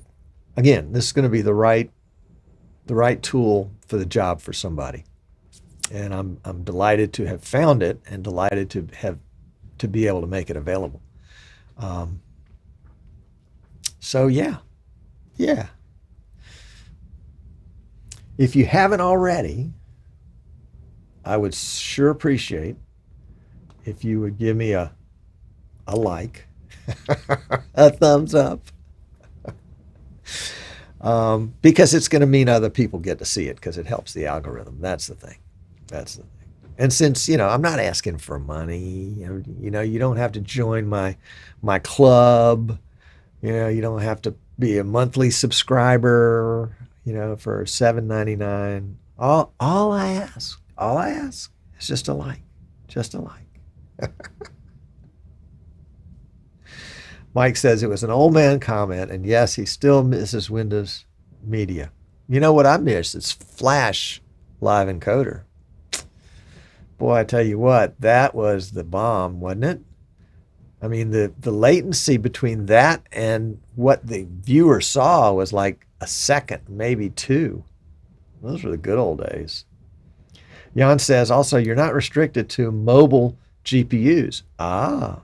again, this is going to be the right tool for the job for somebody. And I'm delighted to have found it and delighted to be able to make it available. So yeah. If you haven't already, I would sure appreciate if you would give me a like, a thumbs up, because it's going to mean other people get to see it because it helps the algorithm. That's the thing. And since, I'm not asking for money, you don't have to join my club, you don't have to be a monthly subscriber, for $7.99. All I ask is just a like. Mike says it was an old man comment, and yes, he still misses Windows Media. You know what I miss? It's Flash Live Encoder. Boy, I tell you what, that was the bomb, wasn't it? I mean, the latency between that and what the viewer saw was like a second, maybe two. Those were the good old days. Jan says, also, you're not restricted to mobile GPUs. Ah.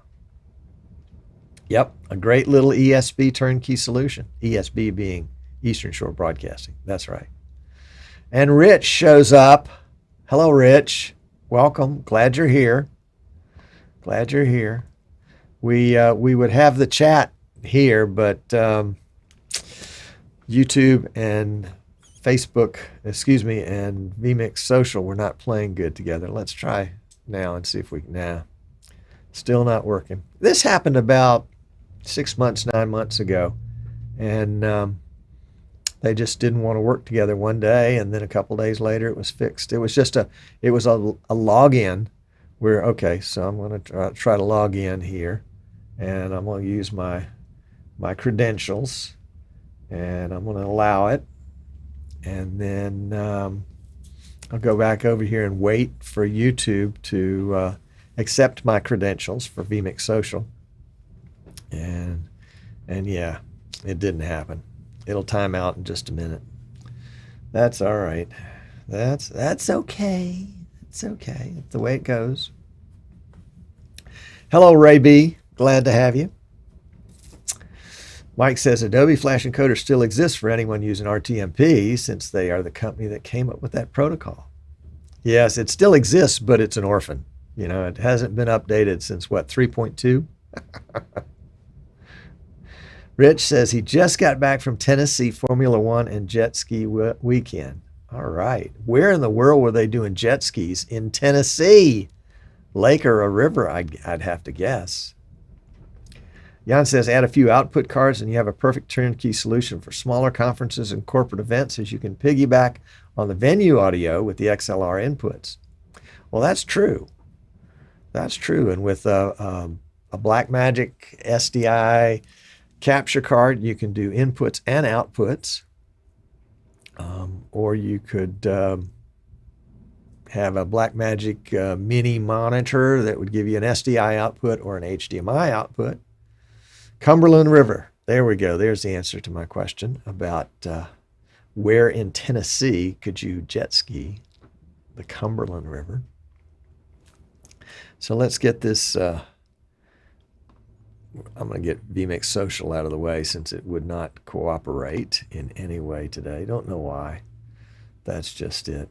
Yep, a great little ESB turnkey solution. ESB being Eastern Shore Broadcasting. That's right. And Rich shows up. Hello, Rich. Welcome. Glad you're here. Glad you're here. We would have the chat here, but YouTube and Facebook, and vMix Social were not playing good together. Let's try now and see if we can. Nah, still not working. This happened about 6 months, 9 months ago, and they just didn't want to work together one day, and then a couple days later it was fixed. It was just a login where, okay, so I'm going to try to log in here, and I'm going to use my credentials, and I'm going to allow it, and then I'll go back over here and wait for YouTube to accept my credentials for vMix Social, and yeah, it didn't happen. It'll time out in just a minute. That's all right. That's okay. It's okay. It's the way it goes. Hello, Ray B. Glad to have you. Mike says Adobe Flash Encoder still exists for anyone using RTMP since they are the company that came up with that protocol. Yes, it still exists, but it's an orphan. You know, it hasn't been updated since what, 3.2? Rich says he just got back from Tennessee Formula One and jet ski weekend. All right. Where in the world were they doing jet skis? In Tennessee. Lake or a river, I'd have to guess. Jan says add a few output cards and you have a perfect turnkey solution for smaller conferences and corporate events, as you can piggyback on the venue audio with the XLR inputs. Well, that's true. That's true. And with a Blackmagic SDI capture card, you can do inputs and outputs, or you could have a Blackmagic mini monitor that would give you an SDI output or an HDMI output. Cumberland River, there we go. There's the answer to my question about where in Tennessee could you jet ski the Cumberland River. So let's get this I'm going to get vMix Social out of the way since it would not cooperate in any way today. Don't know why. That's just it.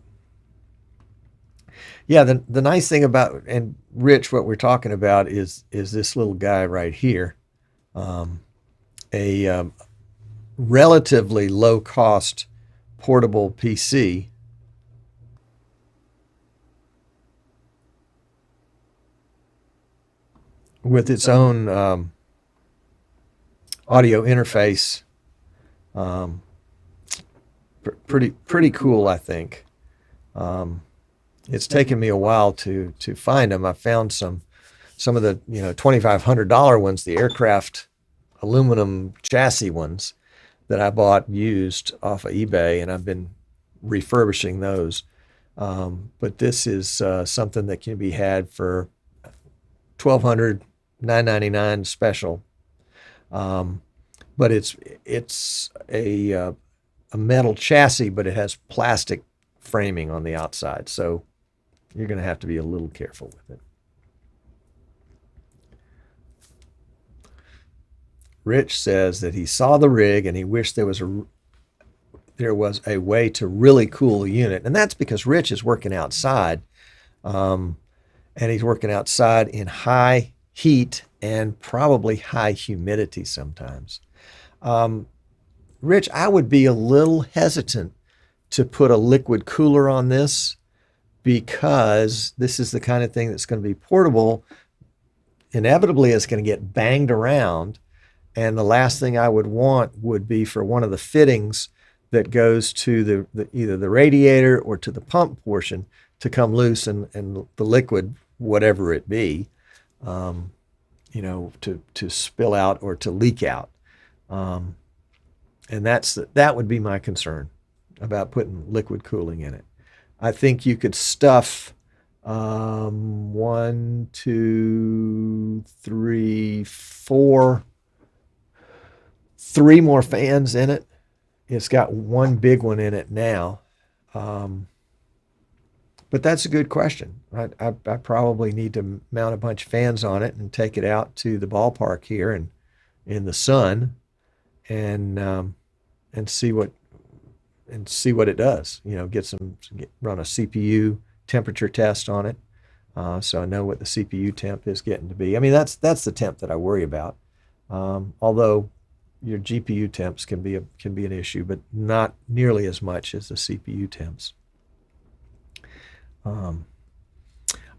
Yeah, the nice thing about, and Rich, what we're talking about is this little guy right here, a relatively low-cost portable PC with its own audio interface. Pretty cool, I think. It's taken me a while to find them. I found some of the $2,500 ones, the aircraft aluminum chassis ones that I bought used off of eBay, and I've been refurbishing those. But this is something that can be had for $1,200, $999 special. But it's a metal chassis, but it has plastic framing on the outside, so you're going to have to be a little careful with it. Rich says that he saw the rig and he wished there was a way to really cool the unit, and that's because Rich is working outside, and he's working outside in high heat and probably high humidity sometimes. Rich, I would be a little hesitant to put a liquid cooler on this because this is the kind of thing that's going to be portable. Inevitably, it's going to get banged around, and the last thing I would want would be for one of the fittings that goes to either the radiator or to the pump portion to come loose and the liquid, whatever it be, to spill out or to leak out. And that would be my concern about putting liquid cooling in it. I think you could stuff 1, 2, 3, 4, 3 more fans in it. It's got one big one in it now. But that's a good question. I probably need to mount a bunch of fans on it and take it out to the ballpark here and in the sun and see what it does. Run a CPU temperature test on it, so I know what the CPU temp is getting to be. I mean, that's the temp that I worry about. Although your GPU temps can be an issue, but not nearly as much as the CPU temps. I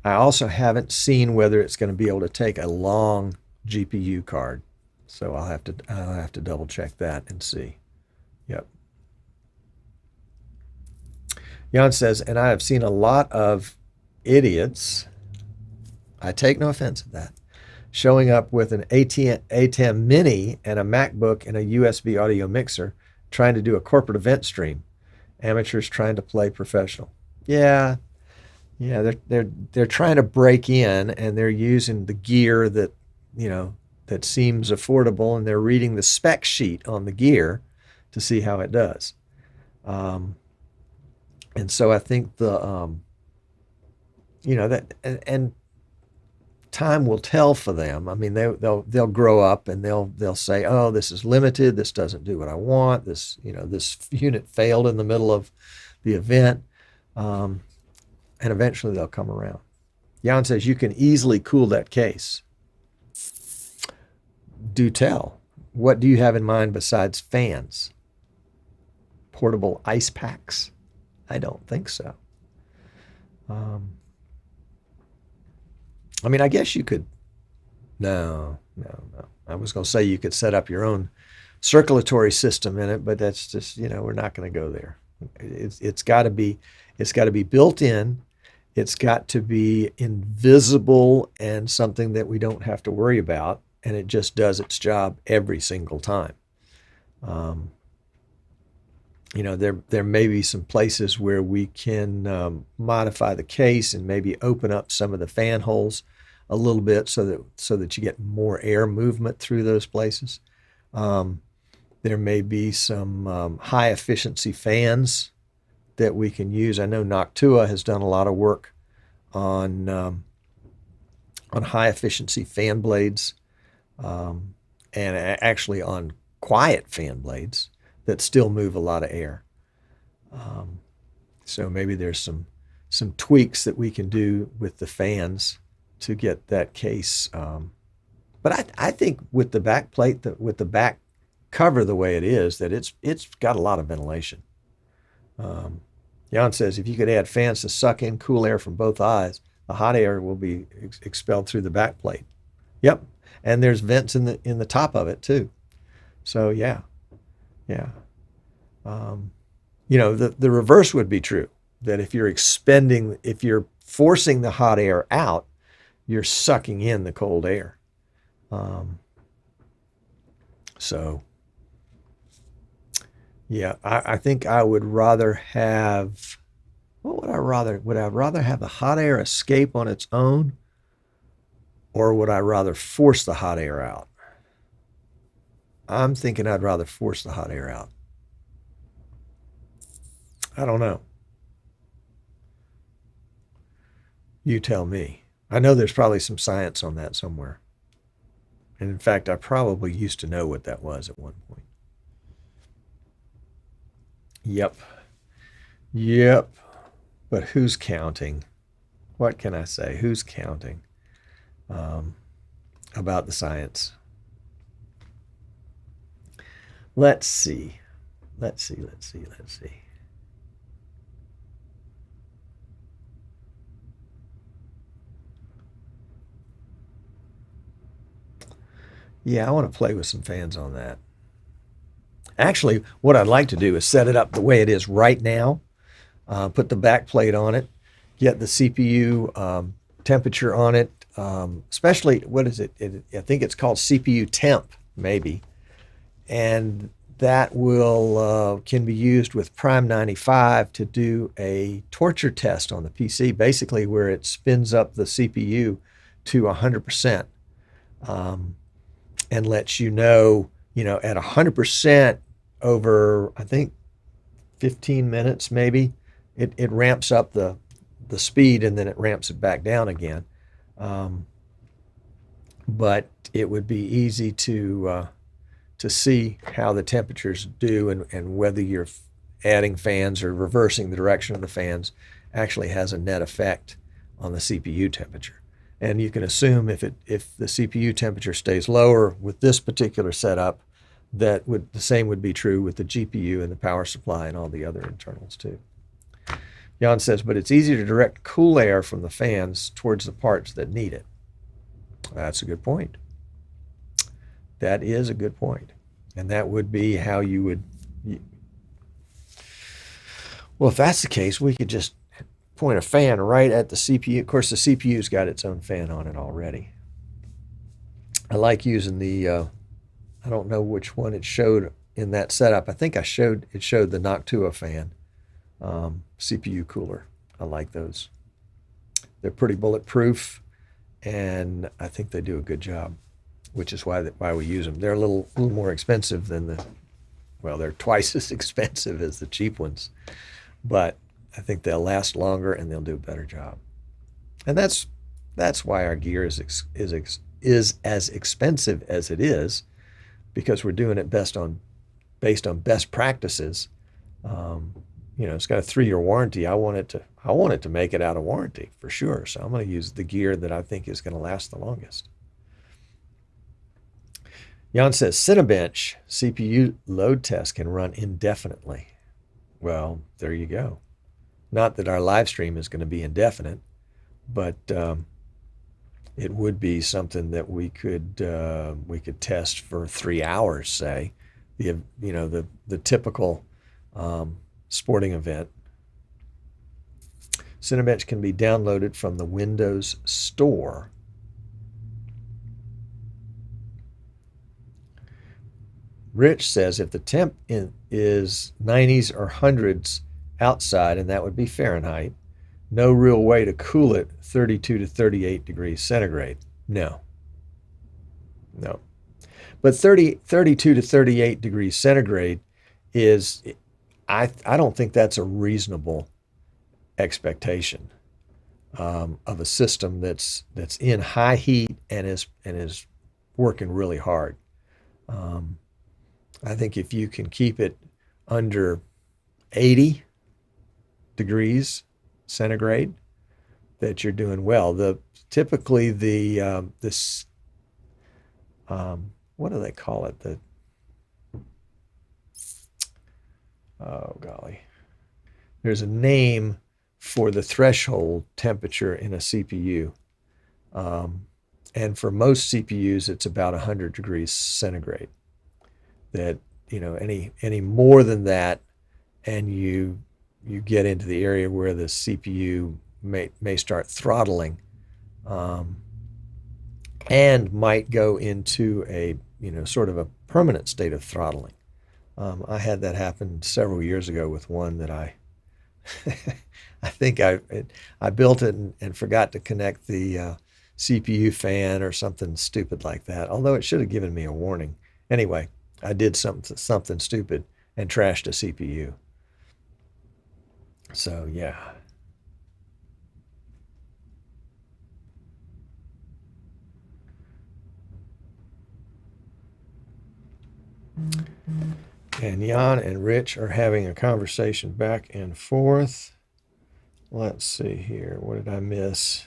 also haven't seen whether it's going to be able to take a long GPU card, so I'll have to double check that and see. Yep. Jan says, and I have seen a lot of idiots, I take no offense at that, showing up with an ATEM Mini and a MacBook and a USB audio mixer trying to do a corporate event stream. Amateurs trying to play professional. Yeah, they're trying to break in, and they're using the gear that seems affordable, and they're reading the spec sheet on the gear to see how it does. And so I think and time will tell for them. I mean, they'll grow up and they'll say, oh, this is limited. This doesn't do what I want. This unit failed in the middle of the event. And eventually they'll come around. Jan says, you can easily cool that case. Do tell. What do you have in mind besides fans? Portable ice packs? I don't think so. I mean, I guess you could. No. I was going to say you could set up your own circulatory system in it, but that's just, we're not going to go there. It's got to be built in. It's got to be invisible and something that we don't have to worry about, and it just does its job every single time. There may be some places where we can modify the case and maybe open up some of the fan holes a little bit so that you get more air movement through those places. There may be some high efficiency fans that we can use. I know Noctua has done a lot of work on high efficiency fan blades, and actually on quiet fan blades that still move a lot of air. So maybe there's some tweaks that we can do with the fans to get that case. But I think with the back plate, with the back cover the way it is, that it's got a lot of ventilation. Jan says, if you could add fans to suck in cool air from both eyes, the hot air will be expelled through the back plate. Yep, and there's vents in the top of it too. So yeah. The reverse would be true, that if you're forcing the hot air out, you're sucking in the cold air. I think I would rather have, what would I rather? Would I rather have the hot air escape on its own, or would I rather force the hot air out? I'm thinking I'd rather force the hot air out. I don't know. You tell me. I know there's probably some science on that somewhere. And in fact, I probably used to know what that was at one point. Yep. But who's counting? What can I say? Who's counting about the science? Let's see. Yeah, I want to play with some fans on that. Actually, what I'd like to do is set it up the way it is right now, put the back plate on it, get the CPU temperature on it especially, what is it? I think it's called CPU temp, maybe. And that will can be used with Prime 95 to do a torture test on the PC, basically where it spins up the CPU to 100%, and lets you know, at 100% over, I think, 15 minutes maybe, it ramps up the speed, and then it ramps it back down again. But it would be easy to see how the temperatures do, and whether you're adding fans or reversing the direction of the fans actually has a net effect on the CPU temperature. And you can assume if the CPU temperature stays lower with this particular setup, the same would be true with the GPU and the power supply and all the other internals too. Jan says, but it's easy to direct cool air from the fans towards the parts that need it. That's a good point. That is a good point. And that would be how you would... Well, if that's the case, we could just point a fan right at the CPU. Of course, the CPU's got its own fan on it already. I like using the... I don't know which one it showed in that setup. I think it showed the Noctua fan CPU cooler. I like those. They're pretty bulletproof, and I think they do a good job, which is why we use them. They're a little more expensive than they're twice as expensive as the cheap ones, but I think they'll last longer and they'll do a better job. And that's why our gear is as expensive as it is, because we're doing it based on best practices. It's got a 3-year warranty. I want it to make it out of warranty for sure. So I'm going to use the gear that I think is going to last the longest. Jan says, Cinebench CPU load test can run indefinitely. Well, there you go. Not that our live stream is going to be indefinite, but it would be something that we could test for 3 hours, say, the typical sporting event. Cinebench can be downloaded from the Windows Store. Rich says if the temp is 90s or 100s outside, and that would be Fahrenheit, no real way to cool it 32 to 38 degrees centigrade. No. But 32 to 38 degrees centigrade is, I don't think that's a reasonable expectation of a system that's in high heat and is working really hard. I think if you can keep it under 80 degrees centigrade, that you're doing well. Typically this what do they call it? Oh golly, there's a name for the threshold temperature in a CPU, and for most CPUs it's about 100 degrees centigrade. That any more than that, and you get into the area where the CPU may start throttling, and might go into a sort of a permanent state of throttling. I had that happen several years ago with one that I think I built it and forgot to connect the CPU fan or something stupid like that. Although it should have given me a warning. Anyway, I did something stupid and trashed a CPU. So yeah. And Jan and Rich are having a conversation back and forth. Let's see here. What did I miss?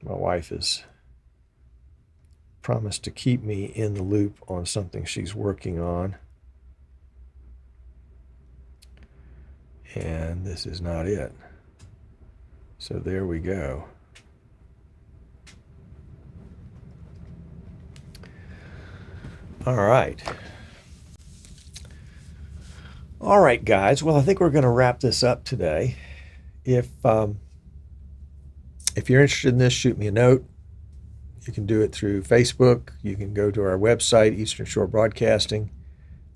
My wife has promised to keep me in the loop on something she's working on. And this is not it. So there we go. All right. All right, guys. Well, I think we're going to wrap this up today. If if you're interested in this, shoot me a note. You can do it through Facebook. You can go to our website, Eastern Shore Broadcasting,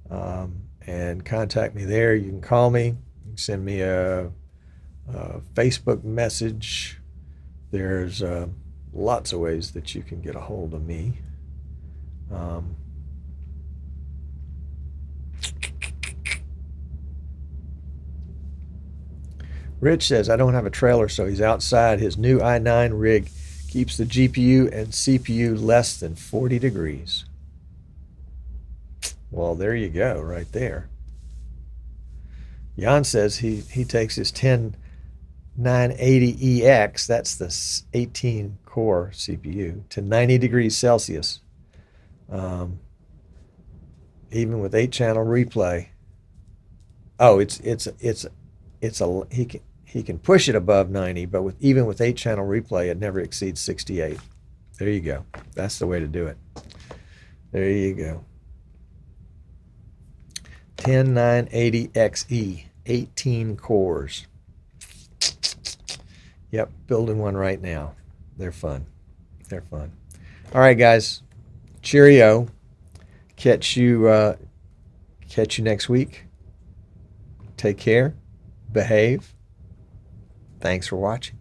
and contact me there. You can call me. You can send me a Facebook message. There's lots of ways that you can get a hold of me. Rich says, I don't have a trailer, so he's outside. His new i9 rig keeps the GPU and CPU less than 40 degrees. Well, there you go, right there. Jan says he takes his 10980EX, that's the 18-core CPU, to 90 degrees Celsius. Even with 8-channel replay. Oh, he can push it above 90, but even with 8-channel replay, it never exceeds 68. There you go. That's the way to do it. There you go. 10980XE, 18 cores. Yep, building one right now. They're fun. They're fun. All right, guys. Cheerio. Catch you next week. Take care. Behave. Thanks for watching.